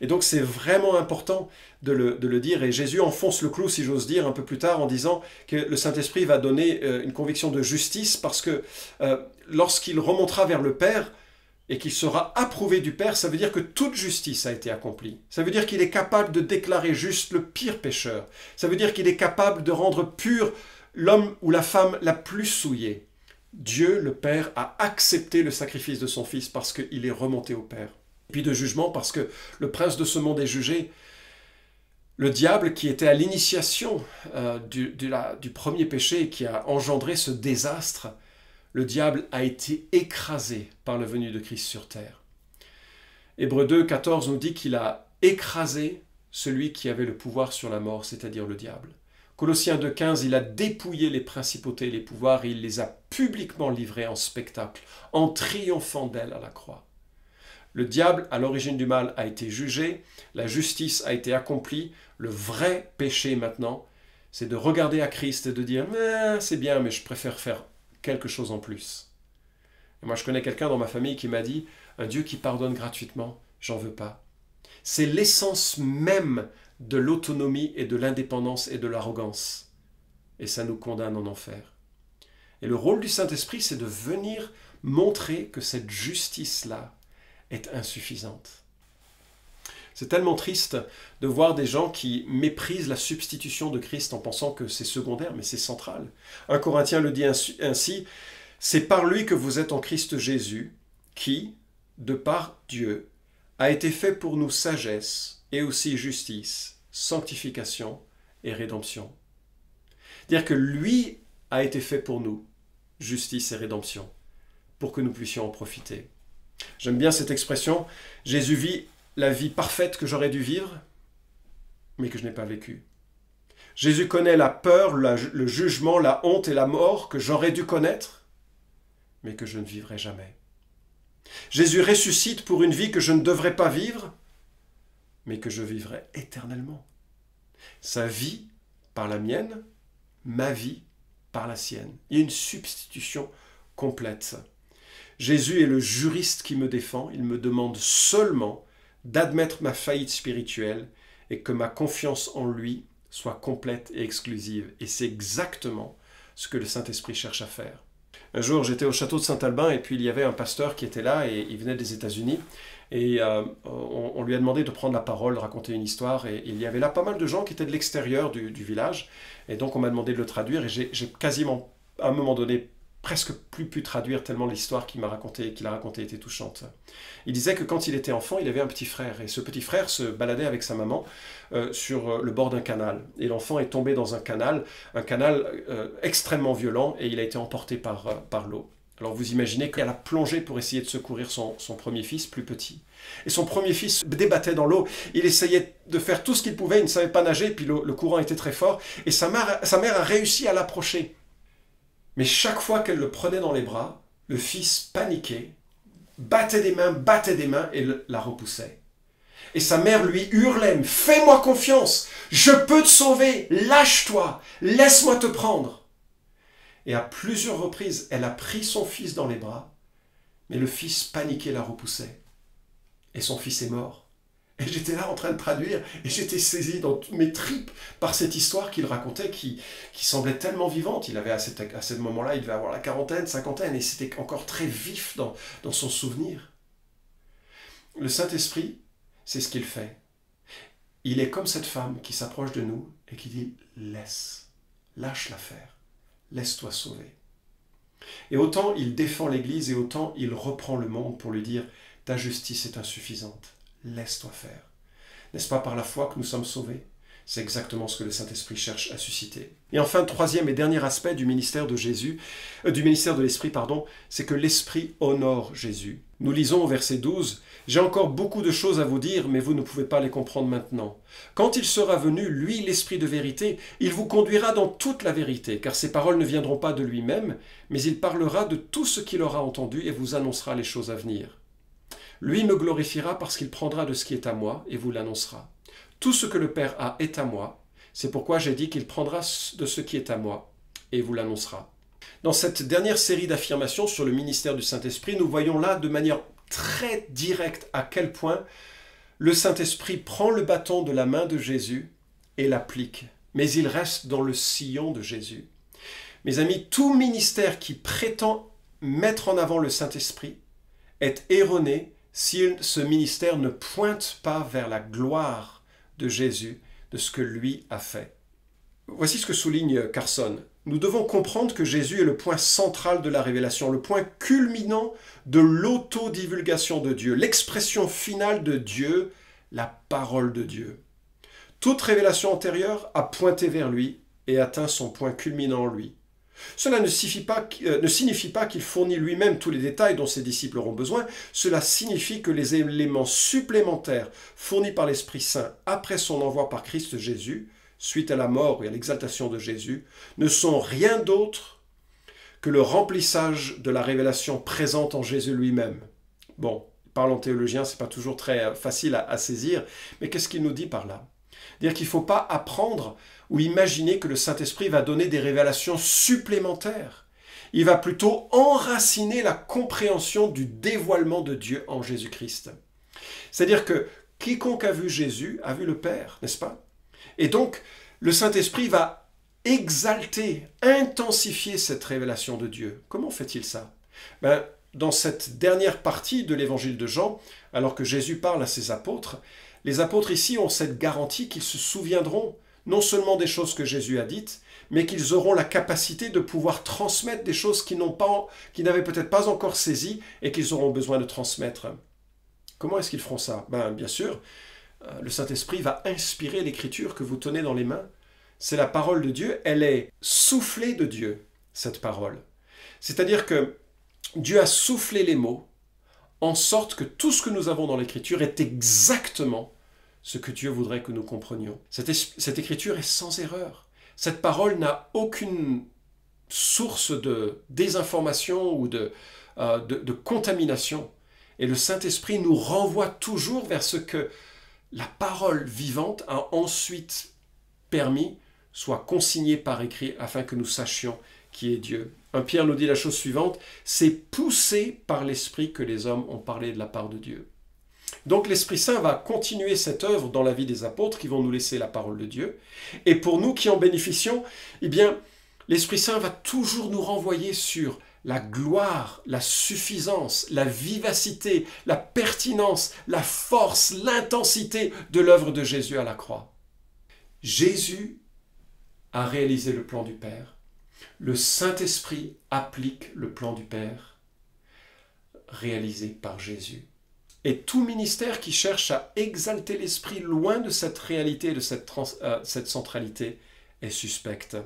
Et donc c'est vraiment important de le dire, et Jésus enfonce le clou, si j'ose dire, un peu plus tard en disant que le Saint-Esprit va donner une conviction de justice, parce que lorsqu'il remontera vers le Père, et qu'il sera approuvé du Père, ça veut dire que toute justice a été accomplie. Ça veut dire qu'il est capable de déclarer juste le pire pécheur. Ça veut dire qu'il est capable de rendre pur l'homme ou la femme la plus souillée. Dieu, le Père, a accepté le sacrifice de son Fils parce qu'il est remonté au Père. Puis de jugement parce que le prince de ce monde est jugé. Le diable qui était à l'initiation du premier péché et qui a engendré ce désastre, le diable a été écrasé par la venue de Christ sur terre. Hébreux 2, 14 nous dit qu'il a écrasé celui qui avait le pouvoir sur la mort, c'est-à-dire le diable. Colossiens 2, 15, il a dépouillé les principautés et les pouvoirs et il les a publiquement livrés en spectacle, en triomphant d'elles à la croix. Le diable, à l'origine du mal, a été jugé, la justice a été accomplie, le vrai péché maintenant, c'est de regarder à Christ et de dire « c'est bien, mais je préfère faire quelque chose en plus. » Et moi, je connais quelqu'un dans ma famille qui m'a dit « Un Dieu qui pardonne gratuitement, j'en veux pas. » C'est l'essence même de l'autonomie et de l'indépendance et de l'arrogance. Et ça nous condamne en enfer. Et le rôle du Saint-Esprit, c'est de venir montrer que cette justice-là est insuffisante. C'est tellement triste de voir des gens qui méprisent la substitution de Christ en pensant que c'est secondaire, mais c'est central. 1 Corinthiens le dit ainsi, « C'est par lui que vous êtes en Christ Jésus, qui, de par Dieu, a été fait pour nous sagesse et aussi justice, sanctification et rédemption. » Dire que lui a été fait pour nous, justice et rédemption, pour que nous puissions en profiter. J'aime bien cette expression, Jésus vit la vie parfaite que j'aurais dû vivre, mais que je n'ai pas vécue. Jésus connaît la peur, le jugement, la honte et la mort que j'aurais dû connaître, mais que je ne vivrai jamais. Jésus ressuscite pour une vie que je ne devrais pas vivre, mais que je vivrai éternellement. Sa vie par la mienne, ma vie par la sienne. Il y a une substitution complète. Jésus est le juriste qui me défend, il me demande seulement d'admettre ma faillite spirituelle et que ma confiance en lui soit complète et exclusive. Et c'est exactement ce que le Saint-Esprit cherche à faire. Un jour, j'étais au château de Saint-Albin et puis il y avait un pasteur qui était là et il venait des États-Unis. Et on lui a demandé de prendre la parole, de raconter une histoire. Et il y avait là pas mal de gens qui étaient de l'extérieur du village. Et donc on m'a demandé de le traduire et j'ai quasiment, à un moment donné, presque plus pu traduire tellement l'histoire qu'il a racontée était touchante. Il disait que quand il était enfant, il avait un petit frère. Et ce petit frère se baladait avec sa maman sur le bord d'un canal. Et l'enfant est tombé dans un canal extrêmement violent, et il a été emporté par l'eau. Alors vous imaginez qu'elle a plongé pour essayer de secourir son premier fils, plus petit. Et son premier fils se débattait dans l'eau. Il essayait de faire tout ce qu'il pouvait, il ne savait pas nager, puis le courant était très fort. Et sa mère a réussi à l'approcher. Mais chaque fois qu'elle le prenait dans les bras, le fils paniquait, battait des mains et la repoussait. Et sa mère lui hurlait « Fais-moi confiance, je peux te sauver, lâche-toi, laisse-moi te prendre !» Et à plusieurs reprises, elle a pris son fils dans les bras, mais le fils paniqué la repoussait. Et son fils est mort. Et j'étais là en train de traduire, et j'étais saisi dans toutes mes tripes par cette histoire qu'il racontait, qui semblait tellement vivante. Il avait à ce moment-là, il devait avoir la quarantaine, cinquantaine, et c'était encore très vif dans son souvenir. Le Saint-Esprit, c'est ce qu'il fait. Il est comme cette femme qui s'approche de nous et qui dit « laisse, lâche-la faire, laisse-toi sauver ». Et autant il défend l'Église et autant il reprend le monde pour lui dire « ta justice est insuffisante, laisse-toi faire ». N'est-ce pas par la foi que nous sommes sauvés? C'est exactement ce que le Saint-Esprit cherche à susciter. Et enfin, troisième et dernier aspect du ministère de l'Esprit, c'est que l'Esprit honore Jésus. Nous lisons au verset 12, « J'ai encore beaucoup de choses à vous dire, mais vous ne pouvez pas les comprendre maintenant. Quand il sera venu, lui, l'Esprit de vérité, il vous conduira dans toute la vérité, car ses paroles ne viendront pas de lui-même, mais il parlera de tout ce qu'il aura entendu et vous annoncera les choses à venir. Lui me glorifiera parce qu'il prendra de ce qui est à moi et vous l'annoncera. Tout ce que le Père a est à moi, c'est pourquoi j'ai dit qu'il prendra de ce qui est à moi et vous l'annoncera. » Dans cette dernière série d'affirmations sur le ministère du Saint-Esprit, nous voyons là de manière très directe à quel point le Saint-Esprit prend le bâton de la main de Jésus et l'applique, mais il reste dans le sillon de Jésus. Mes amis, tout ministère qui prétend mettre en avant le Saint-Esprit est erroné si ce ministère ne pointe pas vers la gloire de Jésus, de ce que lui a fait. Voici ce que souligne Carson. Nous devons comprendre que Jésus est le point central de la révélation, le point culminant de l'autodivulgation de Dieu, l'expression finale de Dieu, la parole de Dieu. Toute révélation antérieure a pointé vers lui et atteint son point culminant en lui. Cela ne signifie pas qu'il fournit lui-même tous les détails dont ses disciples auront besoin, cela signifie que les éléments supplémentaires fournis par l'Esprit Saint après son envoi par Christ Jésus, suite à la mort et à l'exaltation de Jésus, ne sont rien d'autre que le remplissage de la révélation présente en Jésus lui-même. Bon, parlant théologien, c'est pas toujours très facile à saisir, mais qu'est-ce qu'il nous dit par là? Dire qu'il ne faut pas apprendre ou imaginer que le Saint-Esprit va donner des révélations supplémentaires. Il va plutôt enraciner la compréhension du dévoilement de Dieu en Jésus-Christ. C'est-à-dire que quiconque a vu Jésus a vu le Père, n'est-ce pas? Et donc, le Saint-Esprit va exalter, intensifier cette révélation de Dieu. Comment fait-il ça? Dans cette dernière partie de l'évangile de Jean, alors que Jésus parle à ses apôtres, les apôtres ici ont cette garantie qu'ils se souviendront non seulement des choses que Jésus a dites, mais qu'ils auront la capacité de pouvoir transmettre des choses qu'ils n'avaient peut-être pas encore saisies et qu'ils auront besoin de transmettre. Comment est-ce qu'ils feront ça? Bien sûr, le Saint-Esprit va inspirer l'écriture que vous tenez dans les mains. C'est la parole de Dieu, elle est soufflée de Dieu, cette parole. C'est-à-dire que Dieu a soufflé les mots en sorte que tout ce que nous avons dans l'écriture est exactement ce que Dieu voudrait que nous comprenions. Cette écriture est sans erreur. Cette parole n'a aucune source de désinformation ou de contamination. Et le Saint-Esprit nous renvoie toujours vers ce que la parole vivante a ensuite permis soit consignée par écrit afin que nous sachions qui est Dieu. 1 Pierre nous dit la chose suivante, c'est poussé par l'Esprit que les hommes ont parlé de la part de Dieu. Donc l'Esprit Saint va continuer cette œuvre dans la vie des apôtres qui vont nous laisser la parole de Dieu. Et pour nous qui en bénéficions, l'Esprit Saint va toujours nous renvoyer sur la gloire, la suffisance, la vivacité, la pertinence, la force, l'intensité de l'œuvre de Jésus à la croix. Jésus a réalisé le plan du Père. Le Saint-Esprit applique le plan du Père réalisé par Jésus. Et tout ministère qui cherche à exalter l'Esprit loin de cette réalité, de cette centralité, est suspecte.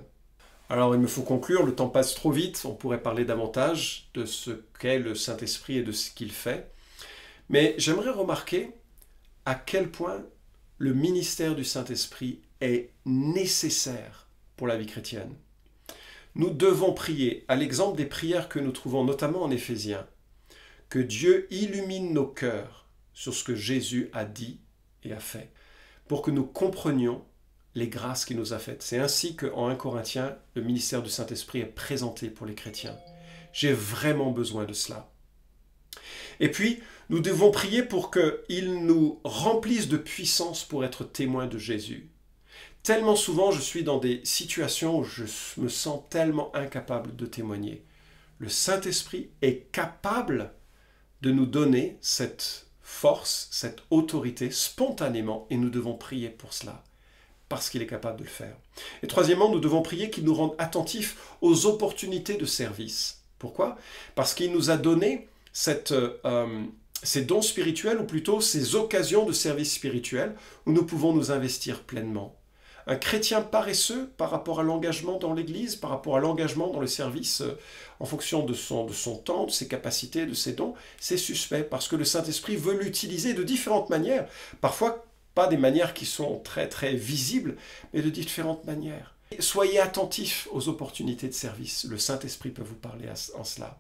Alors il me faut conclure, le temps passe trop vite, on pourrait parler davantage de ce qu'est le Saint-Esprit et de ce qu'il fait. Mais j'aimerais remarquer à quel point le ministère du Saint-Esprit est nécessaire pour la vie chrétienne. Nous devons prier, à l'exemple des prières que nous trouvons notamment en Éphésiens, que Dieu illumine nos cœurs sur ce que Jésus a dit et a fait, pour que nous comprenions les grâces qu'il nous a faites. C'est ainsi qu'en 1 Corinthiens, le ministère du Saint-Esprit est présenté pour les chrétiens. J'ai vraiment besoin de cela. Et puis, nous devons prier pour qu'il nous remplisse de puissance pour être témoins de Jésus. Tellement souvent, je suis dans des situations où je me sens tellement incapable de témoigner. Le Saint-Esprit est capable de nous donner cette force, cette autorité spontanément, et nous devons prier pour cela, parce qu'il est capable de le faire. Et troisièmement, nous devons prier qu'il nous rende attentifs aux opportunités de service. Pourquoi? Parce qu'il nous a donné ces dons spirituels, ou plutôt ces occasions de service spirituel, où nous pouvons nous investir pleinement. Un chrétien paresseux par rapport à l'engagement dans l'Église, par rapport à l'engagement dans le service en fonction de son temps, de ses capacités, de ses dons, c'est suspect parce que le Saint-Esprit veut l'utiliser de différentes manières. Parfois, pas des manières qui sont très très visibles, mais de différentes manières. Soyez attentifs aux opportunités de service. Le Saint-Esprit peut vous parler en cela.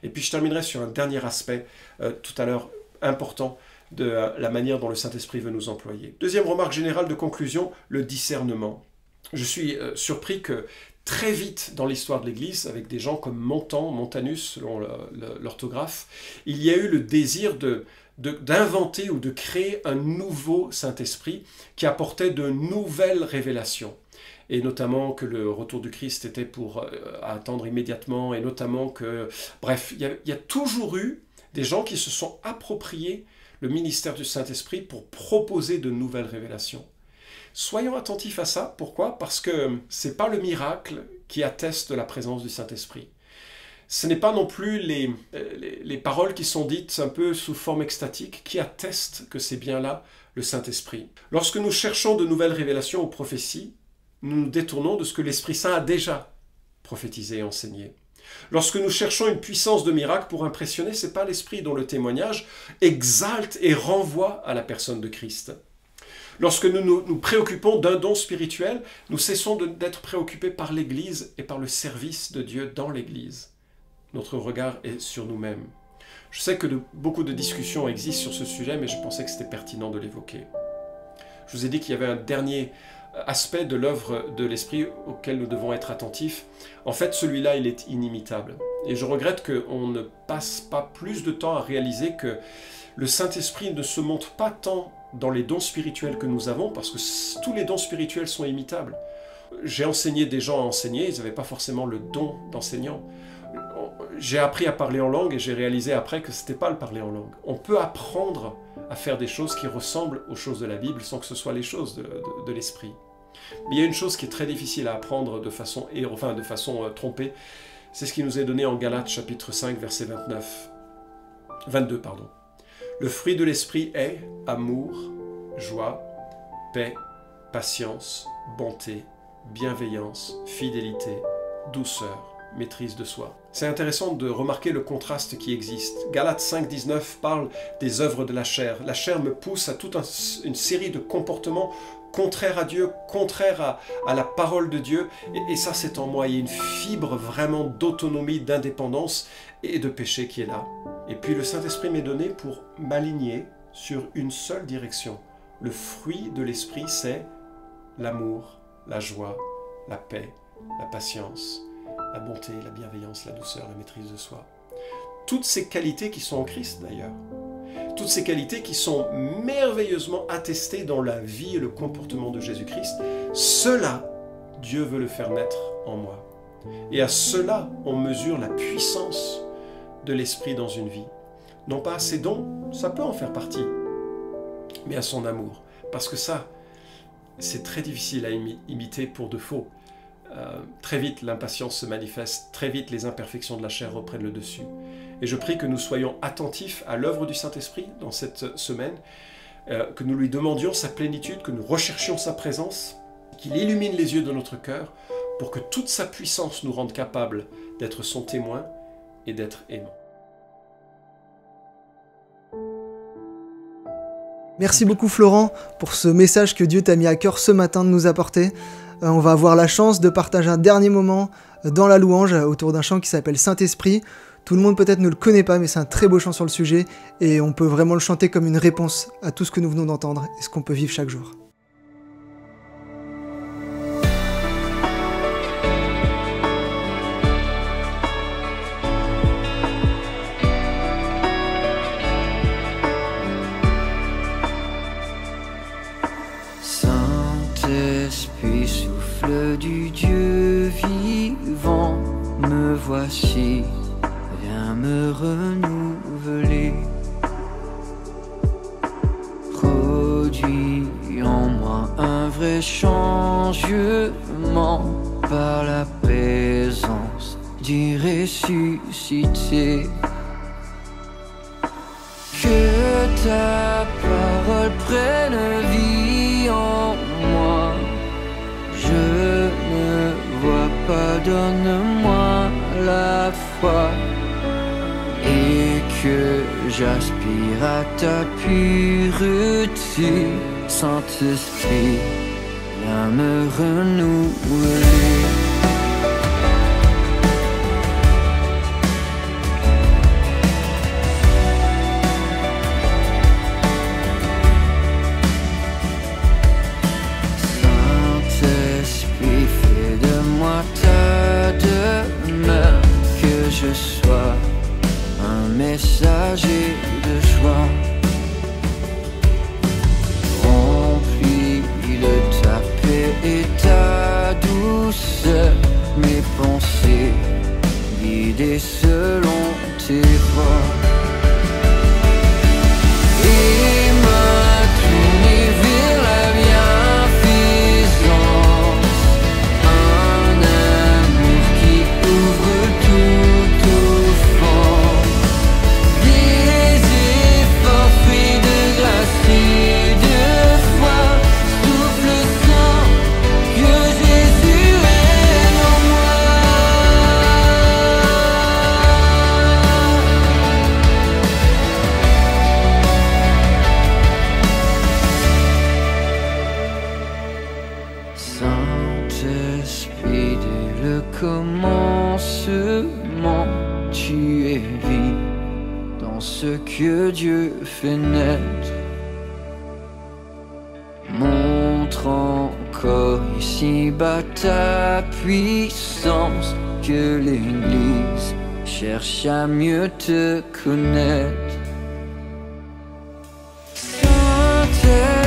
Et puis je terminerai sur un dernier aspect tout à l'heure important de la manière dont le Saint-Esprit veut nous employer. Deuxième remarque générale de conclusion, le discernement. Je suis surpris que très vite dans l'histoire de l'Église, avec des gens comme Montanus, selon l'orthographe, il y a eu le désir d'inventer ou de créer un nouveau Saint-Esprit qui apportait de nouvelles révélations. Et notamment que le retour du Christ était pour attendre immédiatement, et notamment que... Bref, il y a toujours eu des gens qui se sont appropriés le ministère du Saint-Esprit pour proposer de nouvelles révélations. Soyons attentifs à ça. Pourquoi? Parce que ce n'est pas le miracle qui atteste de la présence du Saint-Esprit. Ce n'est pas non plus les paroles qui sont dites un peu sous forme extatique qui attestent que c'est bien là le Saint-Esprit. Lorsque nous cherchons de nouvelles révélations ou prophéties, nous nous détournons de ce que l'Esprit Saint a déjà prophétisé et enseigné. Lorsque nous cherchons une puissance de miracle pour impressionner, ce n'est pas l'Esprit dont le témoignage exalte et renvoie à la personne de Christ. Lorsque nous nous préoccupons d'un don spirituel, nous cessons d'être préoccupés par l'Église et par le service de Dieu dans l'Église. Notre regard est sur nous-mêmes. Je sais que beaucoup de discussions existent sur ce sujet, mais je pensais que c'était pertinent de l'évoquer. Je vous ai dit qu'il y avait un dernier aspect de l'œuvre de l'Esprit auquel nous devons être attentifs. En fait, celui-là, il est inimitable. Et je regrette qu'on ne passe pas plus de temps à réaliser que le Saint-Esprit ne se montre pas tant dans les dons spirituels que nous avons, parce que tous les dons spirituels sont imitables. J'ai enseigné des gens à enseigner, ils n'avaient pas forcément le don d'enseignant. J'ai appris à parler en langue et j'ai réalisé après que ce n'était pas le parler en langue. On peut apprendre à faire des choses qui ressemblent aux choses de la Bible sans que ce soit les choses de l'esprit. Mais il y a une chose qui est très difficile à apprendre de façon trompée, c'est ce qui nous est donné en Galates chapitre 5 verset 22. Le fruit de l'esprit est amour, joie, paix, patience, bonté, bienveillance, fidélité, douceur, maîtrise de soi. C'est intéressant de remarquer le contraste qui existe. Galates 5,19 parle des œuvres de la chair. La chair me pousse à toute une série de comportements contraires à Dieu, contraires à la parole de Dieu. Et ça, c'est en moi. Il y a une fibre vraiment d'autonomie, d'indépendance et de péché qui est là. Et puis le Saint-Esprit m'est donné pour m'aligner sur une seule direction. Le fruit de l'Esprit, c'est l'amour, la joie, la paix, la patience, la bonté, la bienveillance, la douceur, la maîtrise de soi. Toutes ces qualités qui sont en Christ d'ailleurs. Toutes ces qualités qui sont merveilleusement attestées dans la vie et le comportement de Jésus-Christ. Cela, Dieu veut le faire naître en moi. Et à cela, on mesure la puissance de l'Esprit dans une vie. Non pas à ses dons, ça peut en faire partie, mais à son amour. Parce que ça, c'est très difficile à imiter pour de faux. Très vite, l'impatience se manifeste, très vite, les imperfections de la chair reprennent le dessus. Et je prie que nous soyons attentifs à l'œuvre du Saint-Esprit dans cette semaine, que nous lui demandions sa plénitude, que nous recherchions sa présence, qu'il illumine les yeux de notre cœur pour que toute sa puissance nous rende capables d'être son témoin et d'être aimant. Merci beaucoup Florent pour ce message que Dieu t'a mis à cœur ce matin de nous apporter. On va avoir la chance de partager un dernier moment dans la louange autour d'un chant qui s'appelle Saint-Esprit. Tout le monde peut-être ne le connaît pas, mais c'est un très beau chant sur le sujet et on peut vraiment le chanter comme une réponse à tout ce que nous venons d'entendre et ce qu'on peut vivre chaque jour. renouveler. Produit en moi un vrai changement par la présence du ressuscité. Que ta parole prenne vie en moi. Je ne vois pas, donne-moi la foi. Et que j'aspire à ta pureté, Saint-Esprit, viens me renouveler. Saint-Esprit, fais de moi ta demeure, que je sois un messager de joie. Remplis de ta paix et ta douceur, mes pensées guidées selon tes voies. Et m'a tourné vers la bienfaisance, un amour qui ouvre toute offense. Des efforts fruits de grâce et de foi, souffle saint que Jésus règne en moi. Saint-Esprit, dès le commencement, tu es vie dans ce que Dieu fait naître. Montre encore ici-bas ta puissance, que l'Église cherche à mieux te connaître. Saint-Esprit,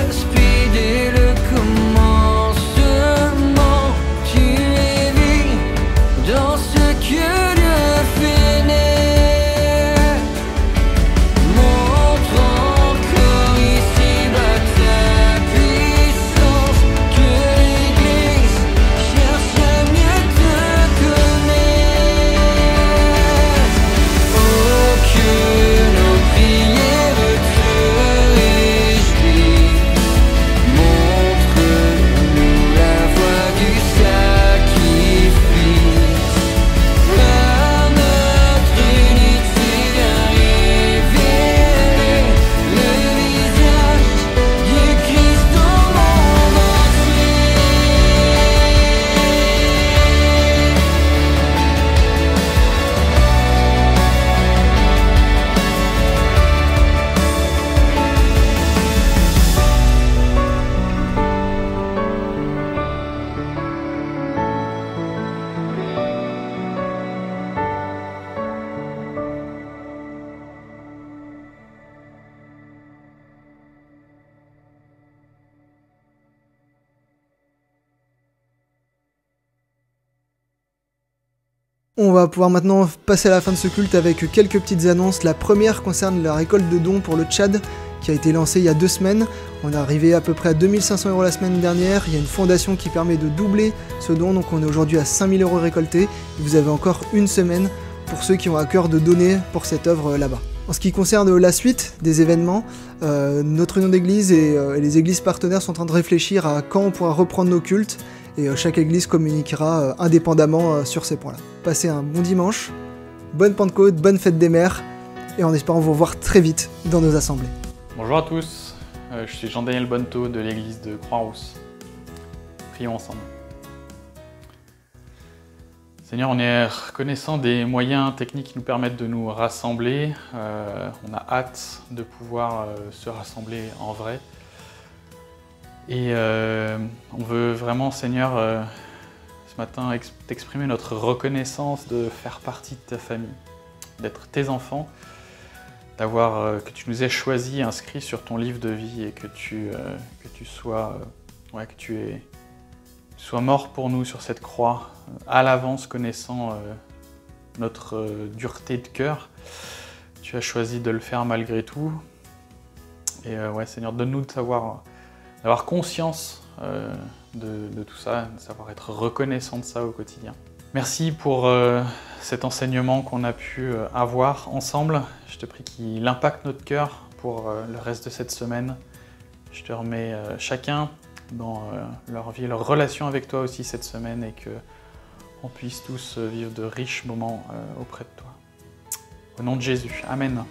dès le commencement, tu es vie dans ce que Dieu fait naître. Montre encore ici-bas ta puissance, que l'Église cherche à mieux te connaître. Oh, que nos prières te réjouissent. Montre-nous la voie du sacrifice. Par notre unité viens révéler le visage du Christ au monde entier. On va pouvoir maintenant passer à la fin de ce culte avec quelques petites annonces. La première concerne la récolte de dons pour le Tchad qui a été lancée il y a 2 semaines. On est arrivé à peu près à 2500 € la semaine dernière. Il y a une fondation qui permet de doubler ce don, donc on est aujourd'hui à 5000 € récoltés. Vous avez encore une semaine pour ceux qui ont à cœur de donner pour cette œuvre là-bas. En ce qui concerne la suite des événements, notre union d'église et les églises partenaires sont en train de réfléchir à quand on pourra reprendre nos cultes, et chaque église communiquera indépendamment sur ces points-là. Passez un bon dimanche, bonne Pentecôte, bonne fête des mères, et en espérant vous revoir très vite dans nos assemblées. Bonjour à tous, je suis Jean-Daniel Bonneteau de l'église de Croix-Rousse. Prions ensemble. Seigneur, on est reconnaissant des moyens techniques qui nous permettent de nous rassembler. On a hâte de pouvoir se rassembler en vrai. Et on veut vraiment, Seigneur, ce matin t'exprimer notre reconnaissance de faire partie de ta famille, d'être tes enfants, que tu nous aies choisis, inscrits sur ton livre de vie et que tu sois mort pour nous sur cette croix, à l'avance connaissant notre dureté de cœur. Tu as choisi de le faire malgré tout. Et ouais, Seigneur, donne-nous d'avoir conscience de tout ça, de savoir être reconnaissant de ça au quotidien. Merci pour cet enseignement qu'on a pu avoir ensemble. Je te prie qu'il impacte notre cœur pour le reste de cette semaine. Je te remets chacun dans leur vie, leur relation avec toi aussi cette semaine, et qu'on puisse tous vivre de riches moments auprès de toi. Au nom de Jésus, Amen.